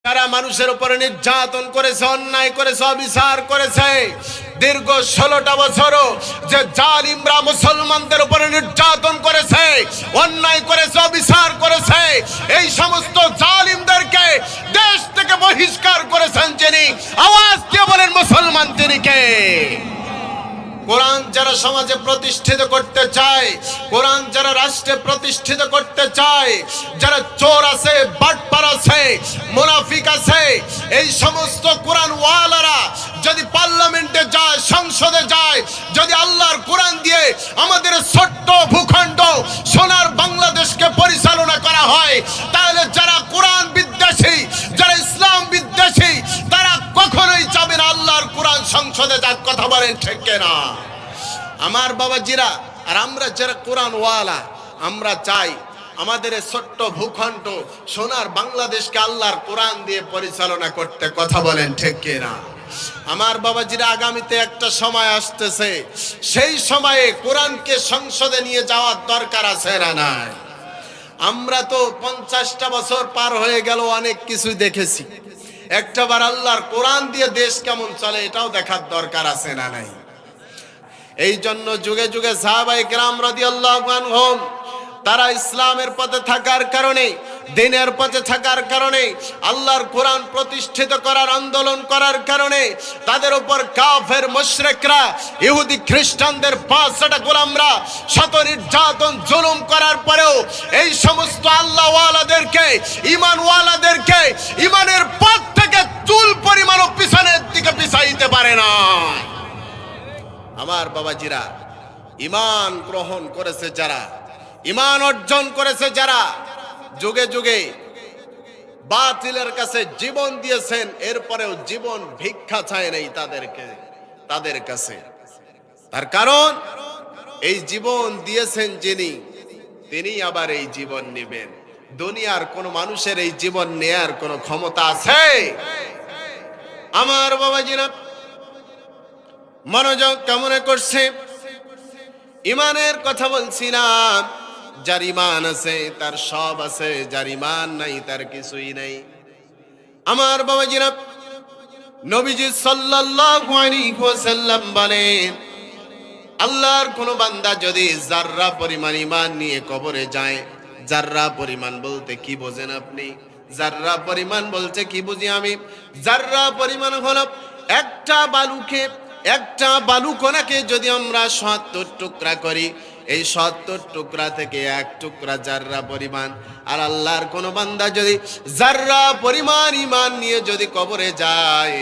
তারা মানুষের উপরে নির্যাতন করেছে, অন্যায় করেছে, অবিচার করেছে। দীর্ঘ 16টা বছরও যে জালিমরা মুসলমানদের উপরে নির্যাতন করেছে, অন্যায় করেছে, অবিচার করেছে, এই সমস্ত জালিমদেরকে দেশ থেকে বহিষ্কার করেছেন যিনি। আওয়াজ দিয়ে বলেন মুসলমান তিনি কে? কোরআন যারা সমাজে প্রতিষ্ঠিত করতে চায়, কোরআন যারা রাষ্ট্রে প্রতিষ্ঠিত করতে চায়, যারা চোর আছে, বাটপার আছে, মুনাফিক আছে, এই সমস্ত কোরআন ওয়ালারা যদি পার্লামেন্টে যায়, সংসদে যায়, যদি আল্লাহর কোরআন দিয়ে আমাদের ছোট্ট ভূখণ্ড সোনার বাংলাদেশকে পরিচালনা করা হয়, তাহলে যারা কোরআন বিদ্বেষী, যারা ইসলাম বিদ্বেষী, তারা কখনোই চাবে না আল্লাহর কোরআন সংসদে যাক। কথা বলেন ঠিক কিনা? আমার বাবাজিরা আর আমরা যারা কোরআন ওয়ালা, আমরা চাই আমাদের ছোট্ট ভূখণ্ড সোনার বাংলাদেশকে আল্লাহর কোরআন দিয়ে পরিচালনা করতে। কথা বলেন ঠিক কিনা? আমার বাবাজিরা, আগামীতে একটা সময় আসতেছে, সেই সময়ে কোরআনকে সংসদে নিয়ে যাওয়ার দরকার আছে না নাই? আমরা তো 50টা বছর পার হয়ে গেল, অনেক কিছু দেখেছি। একটাবার আল্লাহর কোরআন দিয়ে দেশ কেমন চলে এটাও দেখার দরকার আছে না নাই? এই জন্য যুগে যুগে সাহাবায়ে কেরাম রাদিয়াল্লাহু আনহুম তারা ইসলামের পথে থাকার কারণে, দ্বীনের পথে থাকার কারণে, আল্লাহর কোরআন প্রতিষ্ঠিত করার আন্দোলন করার কারণে তাদের উপর কাফের মুশরিকরা, ইহুদি খ্রিস্টানদের 5টা গোলামরা শত নির্যাতন জুলুম করার পরেও এই সমস্ত আল্লাহওয়ালাদেরকে, ঈমানওয়ালাদেরকে ঈমানের পথ থেকে চুল পরিমাণও পিছনের দিকে পিছাইতে পারে না। আমার বাবাজিরা, ঈমান গ্রহণ করেছে যারা, ঈমান অর্জন করেছে যারা, যুগে যুগে বাতিলের কাছে জীবন দিয়েছেন, এরপরেও জীবন ভিক্ষা চায় নাই তাদের কাছে। তার কারণ এই জীবন দিয়েছেন যিনি, তিনি আবার এই জীবন নেবেন। দুনিয়ার কোন মানুষের এই জীবন নেয়ার কোন ক্ষমতা আছে? আমার বাবাজিরা মনোযোগ কেমন করছে? ঈমানের কথা বলছিলাম। যার ঈমান আছে তার সব আছে, যার ঈমান নাই তার কিছুই নাই। আমার বাবাজিরা, নবীজি সাল্লাল্লাহু আলাইহি ওয়াসাল্লাম বলেন, আল্লাহর কোন বান্দা যদি যাররা পরিমাণ ঈমান নিয়ে কবরে যায়, যাররা পরিমাণ বলতে কি বোঝেন আপনি? যাররা পরিমাণ বলতে কি বুঝি আমি? যাররা পরিমাণ হলো একটা বালুকণাকে যদি আমরা 70 টুকরা করি, এই 70 টুকরা থেকে এক টুকরা যাররা পরিমাণ। আর আল্লাহর কোন বান্দা যদি যাররা পরিমাণ ঈমান নিয়ে যদি কবরে যায়,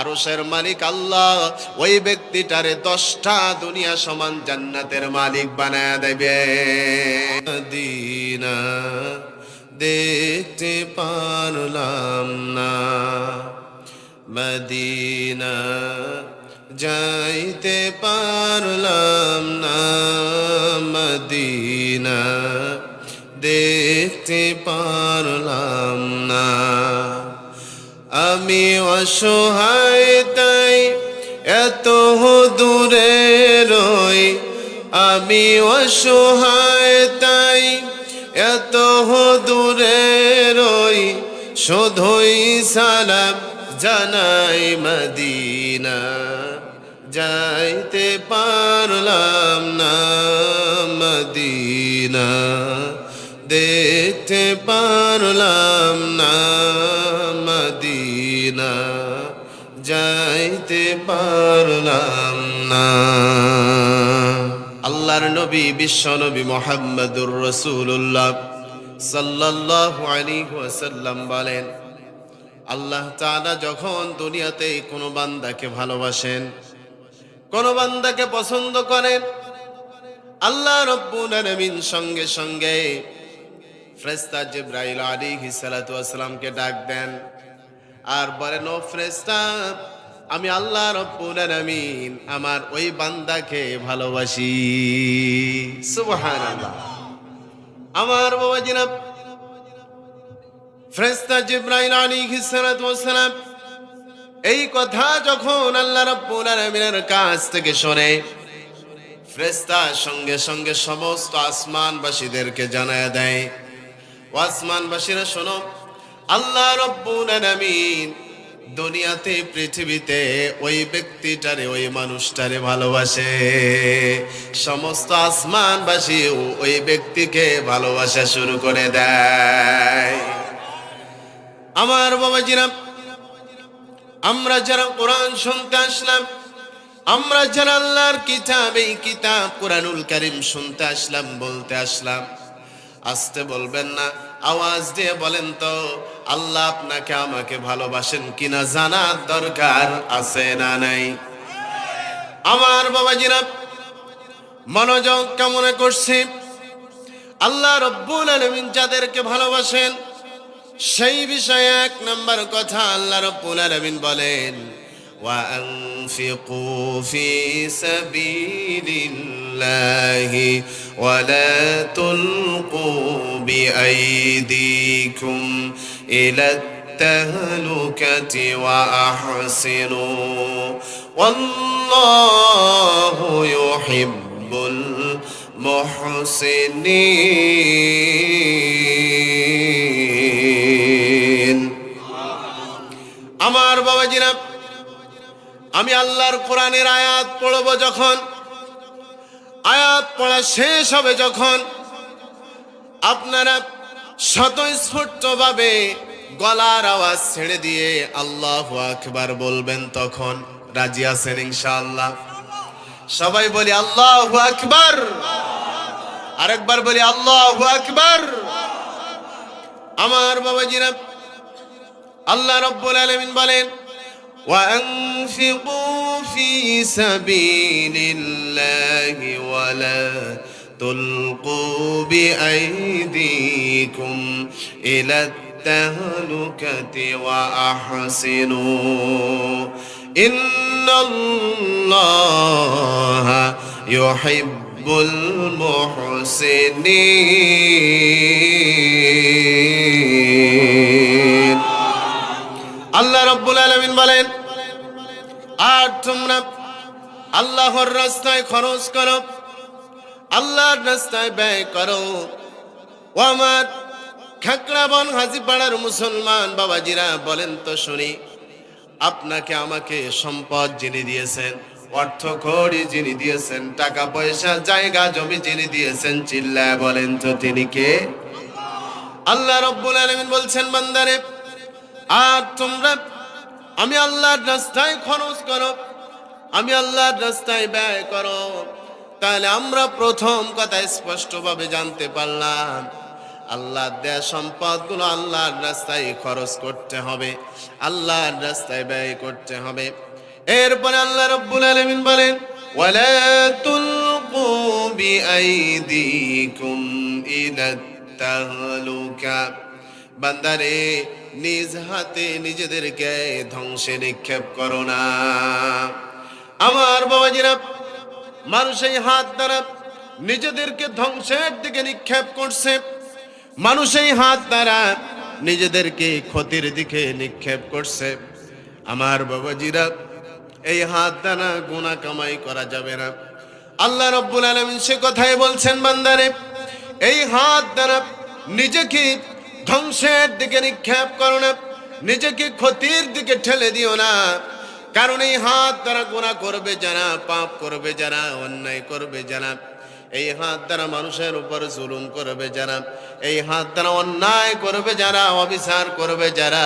আরশের মালিক আল্লাহ ওই ব্যক্তিটারে 10টা দুনিয়া সমান জান্নাতের মালিক বানায় দেবে। মদিনা দেখতে পারলাম না, মদিনা যাইতে পারলাম না, মদিনা দেখতে পারলাম না। আমি অসহায় তাই এত দূরে রই, আমি অসহায় তাই এত দূরে রই, শুধুই সালাম জানাই মদিনা যাইতে পারলাম না, মদিনা দেখতে পারলাম না, মদিনা যাইতে পারলাম না। আল্লাহর নবী বিশ্ব নবী মুহাম্মদুর রাসূলুল্লাহ সাল্লাল্লাহু আলাইহি ওয়াসাল্লাম বলেন, আল্লাহ তাআলা যখন দুনিয়াতে কোনো বান্দাকে ভালোবাসেন, কোন বান্দাকে পছন্দ করেন, আল্লাহ রাব্বুল আলামিন সঙ্গে সঙ্গে ফেরেশতা জিবরাইল আলাইহিস সালাতু ওয়াস সালামকে ডাক দেন আর বলেন, ও ফেরেশতা, আমি আল্লাহ রাব্বুল আলামিন আমার ওই বান্দাকে ভালোবাসি। সুবহানাল্লাহ। আমার বাবাজিরা, ফেরেশতা জিবরাইল আলাইহিস সালাতু ওয়াস সালাম এই কথা যখন আল্লাহ রাব্বুল আলামিনের কাছ থেকে শুনে, ফেরেশতা সঙ্গে সঙ্গে সমস্ত আসমানবাসীদেরকে জানায় দেয়, ও আসমানবাসীরা শোনো, আল্লাহ রাব্বুল আলামিন দুনিয়াতে পৃথিবীতে ওই ব্যক্তিটারে ওই মানুষটারে ভালোবাসে, সমস্ত আসমানবাসী ওই ব্যক্তিকে ভালোবাসা শুরু করে দেয়। আমার বাবাজিরা, আমরা যারা কোরআন শুনতে আসলাম, আমরা যারা আল্লাহর কিতাব, এই কিতাব কোরআনুল কারীম শুনতে আসলাম, বলতে আসলাম, আসতে বলবেন না, আওয়াজ দিয়ে বলেন তো আল্লাহ আপনাকে আমাকে ভালোবাসেন কিনা জানার দরকার আছে না নাই? আমার বাবাজিরা মনোযোগ কেমন করছি? আল্লাহ রাব্বুল আলামিন যাদেরকে ভালোবাসেন সেই বিষয়ে এক নাম্বার কথা আল্লাহ রাব্বুল আলামিন বলেন, ওয়া আনফিকু ফি সাবিলিল্লাহি ওয়া লা তুলকু বিআইদিকুম ইলা তাহলুকাতি ওয়া আহসিনু ওয়াল্লাহু ইউহিব্বুল মুহসিনিন। আমার বাবাজিরা, আমি আল্লাহর কোরআনের আয়াত পড়ব, যখন আয়াত পড়া শেষ হবে, যখন আপনারা স্বতঃস্ফূর্তভাবে গলার আওয়াজ ছেড়ে দিয়ে আল্লাহু আকবার বলবেন, তখন রাজি আছেন ইনশাআল্লাহ? সবাই বলি আল্লাহু আকবার, আরেকবার বলি আল্লাহু আকবার। আমার বাবাজিরা, আল্লাহ রাব্বুল আলামিন বলেন, وأنفقوا في سبيل الله ولا تلقوا بأيديكم إلى التهلكة وأحسنوا إن الله يحب المحسنين। আল্লাহ রাব্বুল আলামিন বলেন, আর তোমরা আল্লাহর রাস্তায় খরচ করো, আল্লাহর রাস্তায় ব্যয় করো। ও আমার খাকড়াবন হাজীপাড়ার মুসলমান বাবাজিরা, বলেন তো শুনি, আপনাকে আমাকে সম্পদ যিনি দিয়েছেন, অর্থ কড়ি যিনি দিয়েছেন, টাকা পয়সা জায়গা জমি যিনি দিয়েছেন, চিল্লায় বলেন তো তিনি কে? আল্লাহ রাব্বুল আলামিন বলছেন, বান্দারে আর তোমরা আমি আল্লাহর রাস্তায় খরচ করো, আমি আল্লাহর রাস্তায় ব্যয় করো। তাহলে আমরা প্রথম কথা স্পষ্টভাবে জানতে পারলাম, আল্লাহর দেয়া সম্পদগুলো আল্লাহর রাস্তায় খরচ করতে হবে, আল্লাহর রাস্তায় ব্যয় করতে হবে। এরপরে আল্লাহ রাব্বুল আলামিন বলেন, ওয়ালা তুলকু বিআইদিকুম ইলাত তাহলুকা, বান্দারে নিজ হাতে নিজেদেরকে ধ্বংসে নিক্ষেপ করো না। আমার বাবাজিরা, মানুষ এই হাত দ্বারা নিজেদেরকে ধ্বংসের দিকে নিক্ষেপ করছে, মানুষ এই হাত দ্বারা নিজেদেরকে ক্ষতির দিকে নিক্ষেপ করছে। আমার বাবাজিরা, এই হাত দ্বারা গুনাহ কামাই করা যাবে না। আল্লাহ রাব্বুল আলামিন সে কথাই বলছেন, বান্দারে এই হাত দ্বারা নিজেকে ধ্বংসের দিকে নিক্ষেপ করো না, নিজেকে ক্ষতির দিকে ঠেলে দিও না। কারণ এই হাত দ্বারা গুনাহ করবে যারা, পাপ করবে যারা, অন্যায় করবে যারা, এই হাত দ্বারা মানুষের উপর জুলুম করবে যারা, এই হাত দ্বারা অন্যায় করবে যারা, অবিচার করবে যারা,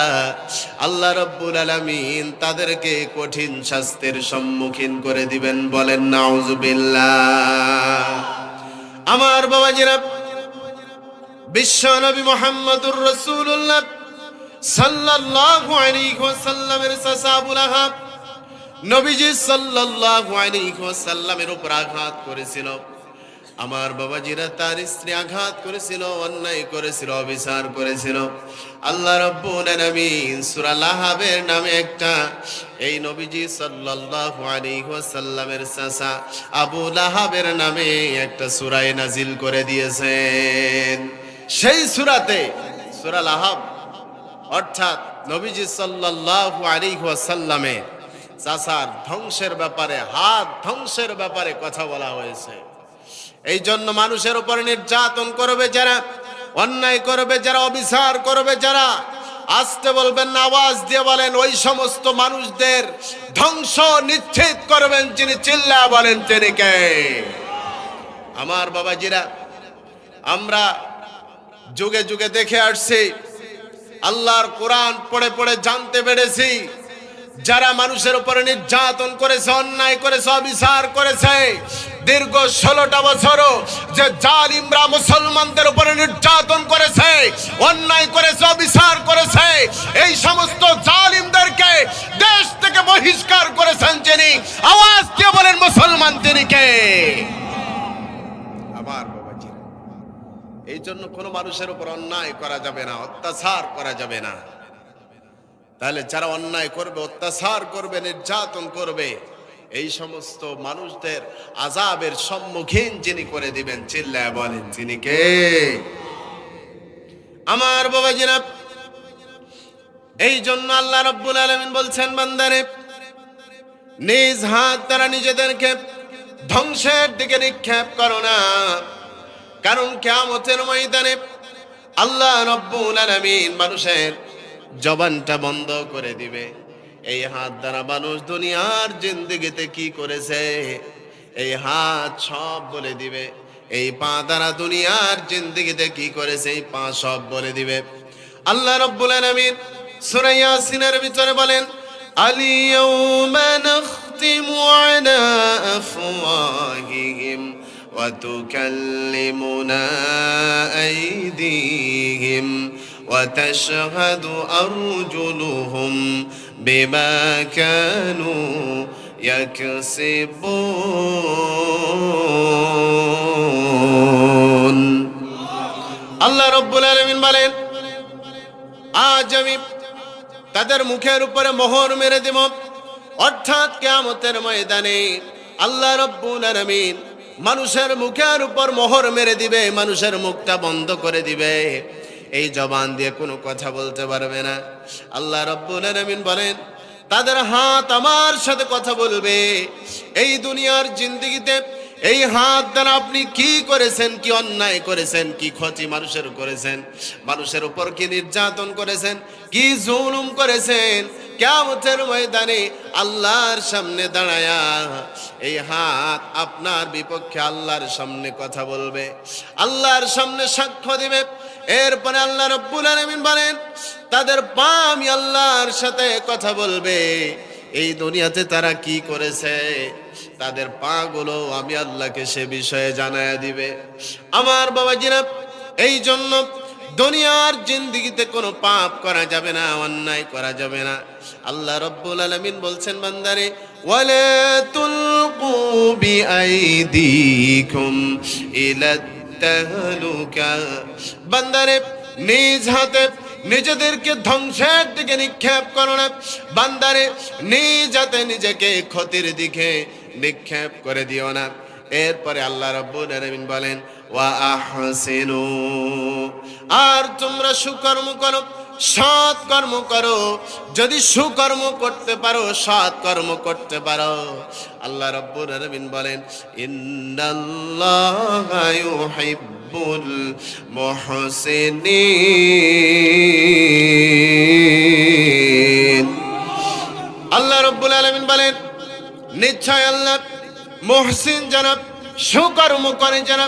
আল্লাহ রাব্বুল আলামিন তাদেরকে কঠিন শাস্তির সম্মুখীন করে দিবেন। বলেন নাউজুবিল্লাহ। আমার বাবাজিরা, বিশ্ব নবী মুহাম্মদুর রাসূলুল্লাহ সাল্লাল্লাহু আলাইহি ওয়াসাল্লামের চাচা আবু লাহাব নবীজি সাল্লাল্লাহু আলাইহি ওয়াসাল্লামের উপর আঘাত করেছিল। আমার বাবাজিরা, তার স্ত্রী আঘাত করেছিল, অন্যায় করেছিল, অবিচার করেছিল। আল্লাহ রাব্বুল আলামিন সূরা লাহাবের নামে একটা, এই নবীজি সাল্লাল্লাহু আলাইহি ওয়াসাল্লামের চাচা আবু লাহাবের নামে একটা সূরা নাজিল করে দিয়েছেন। সেই সূরাতে, সূরা লাহাব অর্থাৎ নবীজি সাল্লাল্লাহু আলাইহি ওয়াসাল্লামের চাচার ধ্বংসের ব্যাপারে, হাত ধ্বংসের ব্যাপারে কথা বলা হয়েছে। এই জন্য মানুষের উপর নির্যাতন করবে যারা, অন্যায় করবে যারা, অবিচার করবে যারা, আস্তে বলবেন না, আওয়াজ দিয়ে বলেন, ওই সমস্ত মানুষদের ধ্বংস নিশ্চিত করবেন যিনি। চিল্লায়া বলেন তিনি কে? আমার বাবাজিরা, আমরা যুগে যুগে দেখে আসছি, আল্লাহর কোরআন পড়ে পড়ে জানতে পেরেছি, যারা মানুষের উপরে নির্যাতন করেছে, অন্যায় করেছে, অবিচার করেছে, দীর্ঘ 16টা বছরও যে জালিমরা মুসলমানদের উপরে নির্যাতন করেছে, অন্যায় করেছে, অবিচার করেছে, এই সমস্ত জালিমদেরকে দেশ থেকে বহিষ্কার করেছেন যিনি। আওয়াজ দিয়ে বলেন মুসলমান তিনি কে? আমার বাবাজি, এই জন্য কোনো মানুষের উপর অন্যায় করা যাবে না, অত্যাচার করা যাবে না। তাহলে যারা অন্যায় করবে, অত্যাচার করবে, নির্যাতন করবে, এই সমস্ত মানুষদের আযাবের সম্মুখীন যিনি করে দিবেন, চিল্লায়া বলেন তিনি কে? আমার বাবাজিরা, এই জন্য আল্লাহ রাব্বুল আলামিন বলছেন, বান্দারে নিজ হাত দ্বারা নিজেদেরকে ধ্বংসের দিকে নিক্ষেপ করো না, কারণ কিয়ামতের ময়দানে আল্লাহ রাব্বুল আলামিন মানুষের জবানটা বন্ধ করে দিবে। এই হাত দ্বারা মানুষ দুনিয়ার জিন্দেগিতে কি করেছে, এই হাত সব বলে দিবে। এই পা দ্বারা দুনিয়ার জিন্দেগিতে কি করেছে, এই পা সব বলে দিবে। আল্লাহ রাব্বুল আলামিন সূরা ইয়াসিনের ভিতরে বলেন, আল-ইয়াওমা নাখতিমু আলা আফওয়াহিহিম ওয়া তুকাল্লিমুনা আইদিহিম وتشهد أرجلهم بما كانوا يكسبون। আল্লাহ রাব্বুল আলামিন বলেন, আজ আমি তাদের মুখের উপরে মোহর মেরে দেব, অর্থাৎ কিয়ামতের ময়দানে আল্লাহ রাব্বুল আলামিন মানুষের মুখের উপর মোহর মেরে দিবে, মানুষের মুখটা বন্ধ করে দিবে। এই জবান দিয়ে কোনো কথা বলতে পারবে না। আল্লাহ রাব্বুল আলামিন বলেন, তাদের হাত আমার সাথে কথা বলবে। এই দুনিয়ার জিন্দেগিতে এই হাত দ্বারা আপনি কি করেছেন, কি অন্যায় করেছেন, কি ক্ষতি মানুষের করেছেন, মানুষের উপর কি নির্যাতন করেছেন, কি জুলুম করেছেন, কিয়ামতের ময়দানে আল্লাহর সামনে দাঁড়ায়া এই হাত আপনার বিপক্ষে আল্লাহর সামনে কথা বলবে, আল্লাহর সামনে সাক্ষ্য দিবে। এরপরে আল্লাহ রাব্বুল আলামিন বলেন, তাদের পা আমি আল্লাহর সাথে কথা বলবে। এই দুনিয়াতে তারা কি করেছে, তাদের পা গুলো আমি আল্লাহকে সে বিষয়ে জানায়া দিবে। আমার বাবাজিরা, এই জন্য দুনিয়ার জিন্দেগিতে কোনো পাপ করা যাবে না, অন্যায় করা যাবে না। আল্লাহ রাব্বুল আলামিন বলছেন, বান্দারে ওয়ালা তুলকু বিআইদিকুম ইলা তাহলুকা, বান্দারে নিজ হাতে নিজেদেরকে ধ্বংসের দিকে নিক্ষেপ করো না, বান্দারে নিজ হাতে নিজেকে ক্ষতির দিকে নিক্ষেপ করে দিও না। এরপরে আল্লাহ রাব্বুল আলামিন বলেন, ওয়া আহসিনু, আর তোমরা সুকর্ম করো, সৎ কর্ম করো। যদি সুকর্ম করতে পারো, সৎ কর্ম করতে পারো, আল্লাহ রাব্বুল আলামিন বলেন, ইন্নাল্লাহা ইউহিব্বুল মুহসিনিন। আল্লাহ রাব্বুল আলামিন বলেন, নিশ্চয় আল্লাহ মুহসিন যারা, সুকর্ম করে যারা,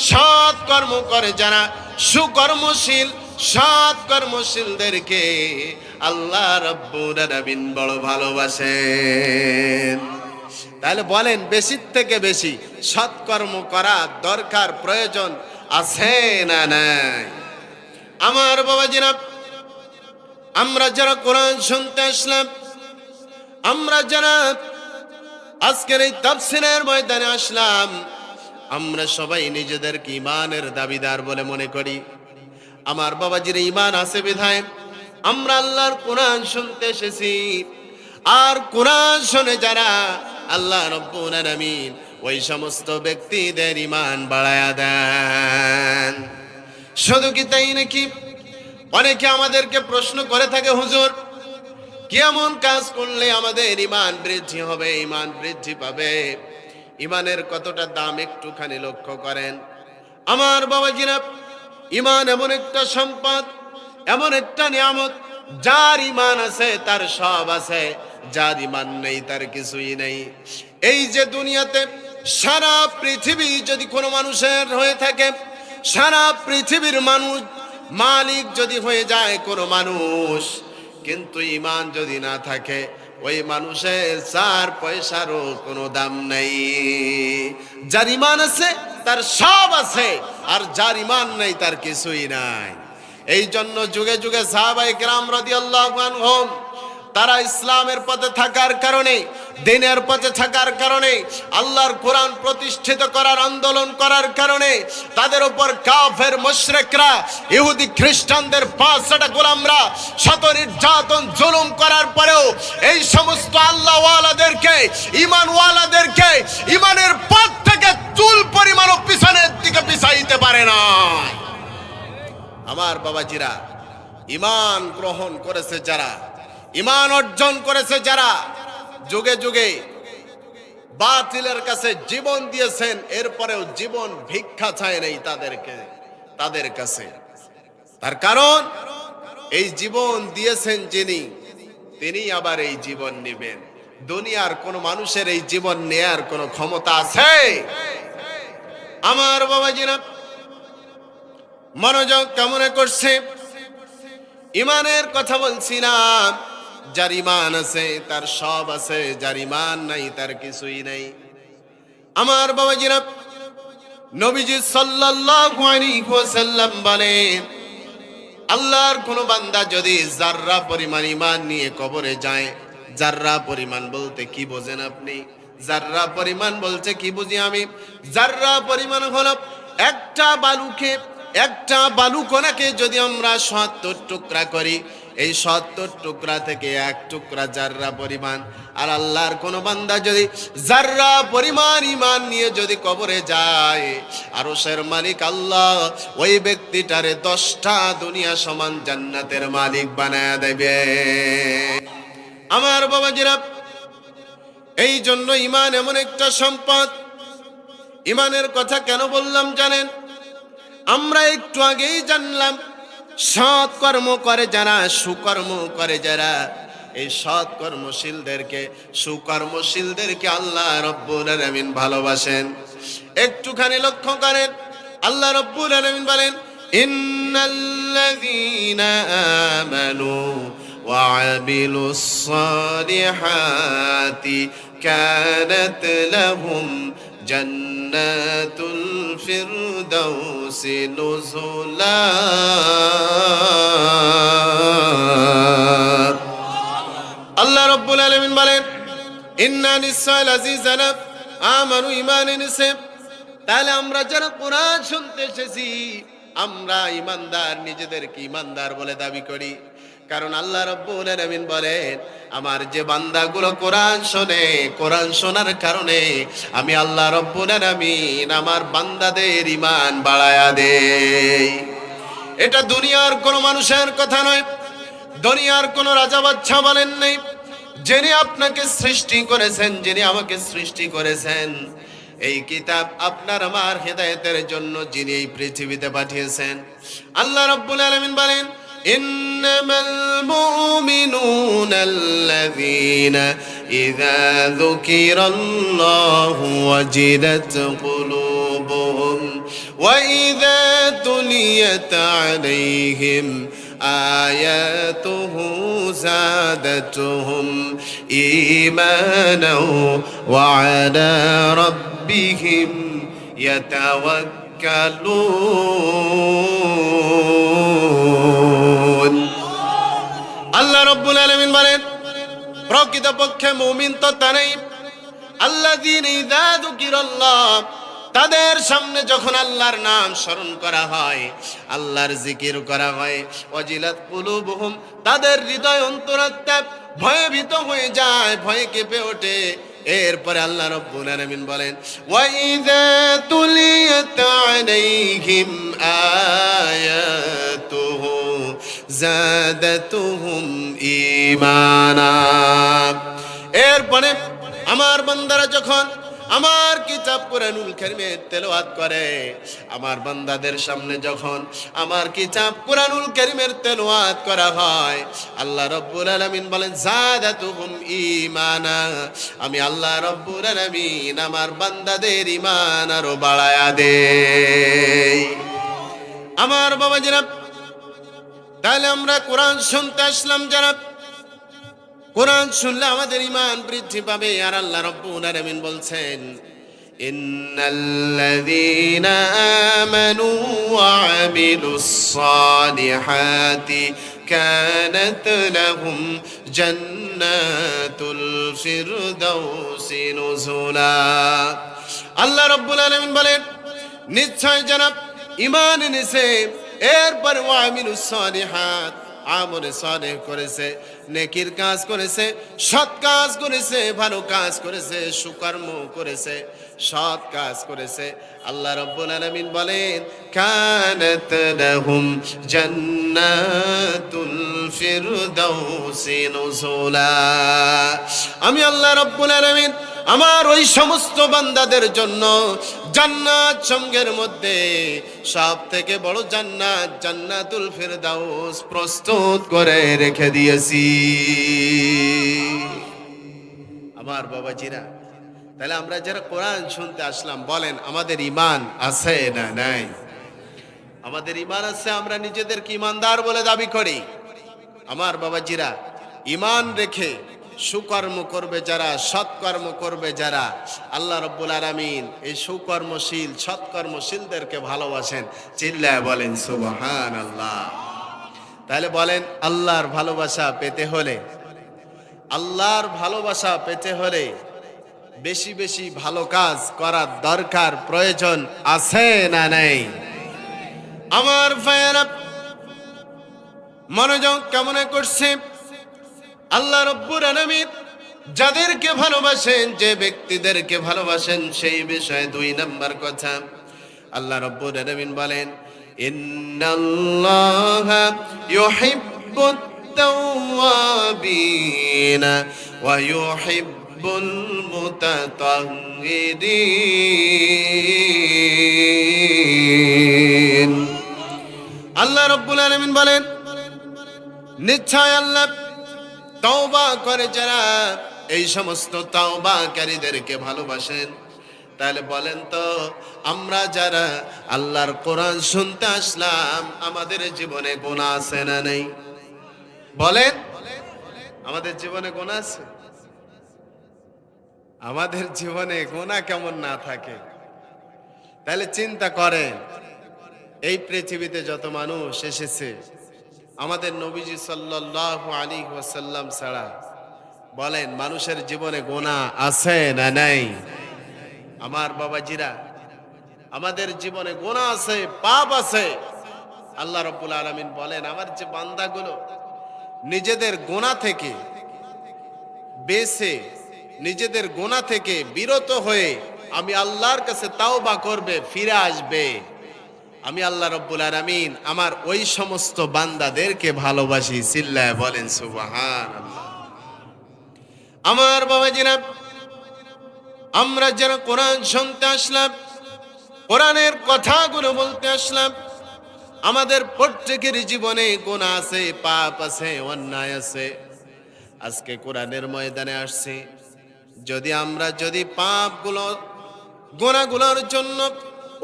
সৎ কর্ম করে যারা, সুকর্মশীল সৎ কর্মশীলদেরকে আল্লাহ রাব্বুল আলামিন বড় ভালোবাসেন। তাহলে বলেন, বেশির থেকে বেশি সৎকর্ম করা দরকার, প্রয়োজন আছে না নাই? আমার বাবাজিরা, আমরা যারা কোরআন শুনতে আসলাম, আমরা যারা আজকের এই তাফসীরের ময়দানে আসলাম, আমরা সবাই নিজেদেরকে ঈমানের দাবিদার বলে মনে করি। আমার বাবাজির ঈমান আছে বিধায় আমরা আল্লাহর কোরআন শুনতে এসেছি। আর কোরআন শুনে যারা, আল্লাহ রাব্বুল আলামিন ওই সমস্ত ব্যক্তিদের ঈমান বাড়ায়া দেন। শুধু কি তাই নাকি? অনেকে আমাদেরকে প্রশ্ন করে থাকে, হুজুর কেমন কাজ করলে আমাদের ঈমান বৃদ্ধি হবে, ঈমান বৃদ্ধি পাবে? ঈমানের কতটা দাম একটুখানি লক্ষ্য করেন। আমার বাবাজিরা, ঈমান এমন একটা সম্পদ, এমন একটা নিয়ামত, যার ইমান আছে তার সব আছে, যার ইমান নেই তার কিছুই নেই। এই যে দুনিয়াতে সারা পৃথিবী যদি কোনো মানুষের হয়ে থাকে, সারা পৃথিবীর মানুষ মালিক যদি হয়ে যায় কোনো মানুষ, কিন্তু ইমান যদি না থাকে ওই মানুষের 4 পয়সারও কোনো দাম নেই। যার ইমান আছে তার সব আছে, আর যার ইমান নেই তার কিছুই নাই। এই জন্য যুগে যুগে সাহাবায়ে কেরাম রাদিয়াল্লাহু আনহুম তারা ইসলামের পথে থাকার কারণে, দ্বীনের পথে থাকার কারণে, আল্লাহর কোরআন প্রতিষ্ঠিত করার আন্দোলন করার কারণে তাদের উপর কাফের মুশরিকরা, ইহুদি খ্রিস্টানদের 500টা গোলামরা শত নির্যাতন জুলুম করার পরেও এই সমস্ত আল্লাহওয়ালাদেরকে, ঈমানওয়ালাদেরকে ঈমানের পথ থেকে চুল পরিমাণও পিছনের দিকে পিছাইতে পারে না। আমার বাবাজিরা, ঈমান গ্রহণ করেছে যারা, ঈমান অর্জন করেছে যারা, যুগে যুগে বাতিলের কাছে জীবন দিয়েছেন, এরপরেও জীবন ভিক্ষা চায় নাই তাদের কাছে। তার কারণ এই জীবন দিয়েছেন যিনি, তিনি আবার এই জীবন নেবেন। দুনিয়ার কোন মানুষের এই জীবন নেয়ার কোন ক্ষমতা আছে? আমার বাবাজিরা মনোযোগ কেমন করছে? ইমানের কথা বলছিলাম। যার ইমান আছে তার সব আছে, যার ইমান নাই তার কিছুই নাই। আমার বাবাজিরা, নবীজি সাল্লাল্লাহু আলাইহি ওয়াসাল্লাম বলেন, আল্লাহর কোন বান্দা যদি যাররা পরিমাণ ইমান নিয়ে কবরে যায়, যাররা পরিমাণ বলতে কি বোঝেন আপনি? যাররা পরিমাণ বলতে কি বুঝি আমি? যাররা পরিমাণ হলো একটা বালুকণাকে যদি আমরা 70 টুকরা করি, এই 70 টুকরা থেকে 1 টুকরা যাররা পরিমাণ। আর আল্লাহর কোন বান্দা যদি যাররা পরিমাণ ঈমান নিয়ে যদি কবরে যায়, আরশের মালিক আল্লাহ ওই ব্যক্তিটারে 10টা দুনিয়া সমান জান্নাতের মালিক বানায়া দেবে। আমার বাবাজিরা, এই জন্য ঈমান এমন একটা সম্পদ। ঈমানের কথা কেন বললাম জানেন? আমরা একটু আগেই জানলাম, সৎ কর্ম করে যারা, সুকর্ম করে যারা, এই সৎ কর্মশীলদেরকে, সুকর্মশীলদেরকে আল্লাহ রব্বুল আলামিন ভালোবাসেন। একটুখানি লক্ষ্য করেন, আল্লাহ রব্বুল আলামিন বলেন, ইন্নাল্লাযীনা আমানু ওয়া আমিলুস সালিহাতি কানাত লাহুম জান্নাতুল ফিরদাউসি নুজুলা। আল্লাহ রাব্বুল আলামিন বলেন, ইন্না নিসালাযিজানা আমানু, ঈমান এনেছে। তাহলে আমরা যারা কোরআন শুনতে এসেছি, আমরা ঈমানদার, নিজেদেরকে ঈমানদার বলে দাবি করি। কারণ আল্লাহ রাব্বুল আলামিন বলেন, আমার যে বান্দাগুলো কোরআন শোনে, কোরআন শোনার কারণে আমি আল্লাহ রাব্বুল আলামিন আমার বান্দাদের ঈমান বাড়ায়া দেই। এটা দুনিয়ার কোন মানুষের কথা নয়, দুনিয়ার কোন রাজা বাদশা বলেন নাই। যিনি আপনাকে সৃষ্টি করেছেন, যিনি আমাকে সৃষ্টি করেছেন, এই কিতাব আপনার আমার হেদায়েতের জন্য যিনি এই পৃথিবীতে পাঠিয়েছেন, আল্লাহ রাব্বুল আলামিন বলেন, ইন্নামাল মুমিনুনাল্লাযীনা ইযা যুকিরাল্লাহু ওয়াজিলাত কুলুবুহুম ওয়া ইযা তুলিয়াত আলাইহিম আয়াতুহু যাদাতুহুম ঈমানাও ওয়া আলা রাব্বিহিম ইয়াতাওয়াক্কালুন। আল্লাহ রাব্বুল আলামিন বলেন, প্রকৃতপক্ষে মুমিন তো তারাই আল্লাযীনা ইযা যুকিরাল্লাহ, তাদের সামনে যখন আল্লাহর নাম স্মরণ করা হয়, আল্লাহর জিকির করা হয়, ওয়াজিলাত কুলুবুহুম, তাদের হৃদয় অন্তরাত্মা ভয়ভীত হয়ে যায়, ভয়ে কেঁপে ওঠে। এরপরে আল্লাহ রাব্বুল আলামিন বলেন, ওয়া ইযা তুলিয়াত আলাইহিম আয়াতুহু যাদাতুহুম ঈমানা। এরপরে আমার বান্দারা যখন আমার কিতাব কুরআনুল কারীমের তেলাওয়াত করে, আমার বান্দাদের সামনে যখন আমার কিতাব কুরআনুল কারীমের তেলাওয়াত করা হয়, আল্লাহ রাব্বুল আলামিন বলেন যাদাতুহুম ঈমানা, আমি আল্লাহ রাব্বুল আলামিন আমার বান্দাদের ঈমান আরো বাড়ায়া দেই। আমার বাবাজিরা, তাহলে আমরা কোরআন শুনতে আসলাম, যারা কোরআন শুনলে আমাদের ঈমান বৃদ্ধি পাবে। আর আল্লাহ রাব্বুল আলামিন বলছেন ইন্নাল্লাযীনা আমানু ওয়া আমিলুস সালিহাতি কানাত লাহুম জান্নাতুল ফিরদাউসি নুজুলা। আল্লাহ রাব্বুল আলামিন বলেন নিশ্চয় যারা ঈমান এনেছে, এরপর ওয়া আমিলুস সালিহাত, আমলে সালেহ করেছে, নেকির কাজ করেছে, সৎ কাজ করেছে, ভালো কাজ করেছে, সুকর্ম করেছে, সৎ কাজ করেছে, আল্লাহ রাব্বুল আলামিন বলেন কানাত লাহুম জান্নাতুল ফিরদাউসি নুজুলা। আমি আল্লাহ রাব্বুল আলামিন আমার ওই সমস্ত বান্দাদের জন্য জান্নাত সঙ্গের মধ্যে সব থেকে বড় জান্নাত জান্নাতুল ফিরদাউস প্রস্তুত করে রেখে দিয়েছি। আমার বাবাজিরা, তাহলে আমরা যারা কোরআন শুনতে আসলাম, বলেন আমাদের ঈমান আছে না নাই? আমাদের ঈমান আছে, আমরা নিজেদেরকে ঈমানদার বলে দাবি করি। আমার বাবাজিরা, ঈমান রেখে সুকর্ম করবে যারা, সৎকর্ম করবে যারা, আল্লাহ রাব্বুল আলামিন এই সুকর্মশীল সৎকর্মশীলদেরকে ভালোবাসেন। চিল্লায় বলেন সুবহানাল্লাহ। তাহলে বলেন আল্লাহর ভালোবাসা পেতে হলে, আল্লাহর ভালোবাসা পেতে হলে বেশি বেশি ভালো কাজ করার দরকার, প্রয়োজন আছে না নাই? আমার ভাইয়েরা মনোযোগ কেমন করছে? আল্লাহ রাব্বুল আলামিন যাদেরকে ভালোবাসেন, যে ব্যক্তিদেরকে ভালোবাসেন, সেই বিষয়ে 2 নাম্বার কথা আল্লাহ রাব্বুল আলামিন বলেন ইন্নাল্লাহা ইউহিব্বুত তাওয়াবিনা ওয়া ইউহিব্বুল মুতাতাহহিরিন। আল্লাহ রাব্বুল আলামিন বলেন নিশ্চয় আল্লাহ তওবা করে যারা, এই সমস্ত তওবাকারীদেরকে ভালোবাসেন। তাহলে বলেন তো, আমরা যারা আল্লাহর কোরআন শুনতে আসলাম, আমাদের জীবনে গুনাহ আছে না নেই? বলেন আমাদের জীবনে গুনাহ আছে? আমাদের জীবনে গুনাহ কেমন না থাকে? তাহলে চিন্তা করেন, এই পৃথিবীতে যত মানুষ এসেছে, আমাদের নবীজি সাল্লাল্লাহু আলাইহি ওয়াসাল্লাম ছাড়া, বলেন মানুষের জীবনে গুনাহ আছে না নাই? আমার বাবাজিরা, আমাদের জীবনে গুনাহ আছে, পাপ আছে। আল্লাহ রাব্বুল আলামিন বলেন আমার যে বান্দাগুলো নিজেদের গুনাহ থেকে বেঁচে, নিজেদের গুনাহ থেকে বিরত হয়ে আমি আল্লাহর কাছে তাওবা করবে, ফিরে আসবে, আমি আল্লাহ রাব্বুল আলামিন আমার ওই সমস্ত বান্দাদেরকে ভালোবাসি। চিল্লায় বলেন সুবহানাল্লাহ। আমার বাবাজিরা, আমরা যারা কোরআন শুনতে আসলাম, কোরআনের কথাগুলো বলতে আসলাম, আমাদের প্রত্যেকের জীবনে গুনাহ আছে, পাপ আছে, অন্যায় আছে। আজকে কোরআনের ময়দানে আসছি, যদি পাপগুলো, গুনাহগুলোর জন্য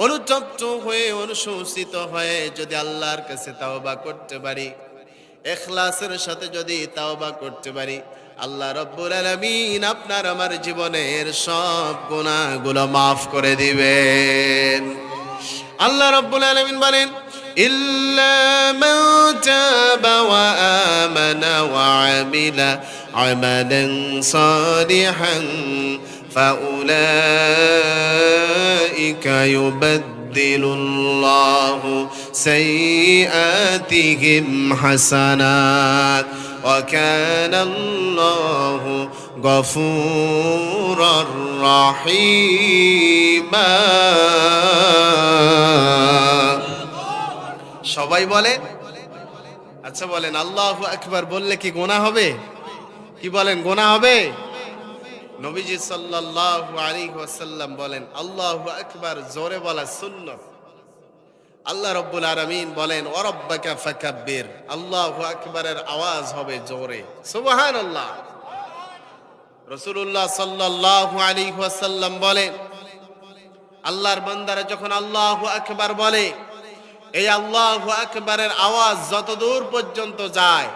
অনুতপ্ত হয়ে, অনুশোচিত হয়ে যদি আল্লাহর কাছে তাওবা করতে পারি, ইখলাসের সাথে যদি তাওবা করতে পারি, আল্লাহ রাব্বুল আলামিন আপনার আমার জীবনের সব গুনাহগুলো মাফ করে দিবেন। আল্লাহ রাব্বুল আলামিন বলেন ইল্লা মান তাবা ওয়া আমানা ওয়া আমিলা আমালান সালিহান فأولئك يبدل الله سيئاتهم حسنات وكان الله غفورا رحيما। সবাই বলেন, আচ্ছা বলেন আল্লাহু আকবার বললে কি গুনাহ হবে? কি বলেন, গুনাহ হবে? নবীজি সাল্লাল্লাহু আলাইহি ওয়াসাল্লাম বলেন, আল্লাহু আকবার জোরে বলা সুন্নাত। আল্লাহ রাব্বুল আলামিন বলেন, ওয়া রাব্বাকা ফাকাব্বির, আল্লাহু আকবারের আওয়াজ হবে জোরে, সুবহানাল্লাহ। রাসূলুল্লাহ সাল্লাল্লাহু আলাইহি ওয়াসাল্লাম বলেন, আল্লাহর বান্দারা যখন আল্লাহু আকবার বলে, এই আল্লাহু আকবারের আওয়াজ যতদূর পর্যন্ত যায়,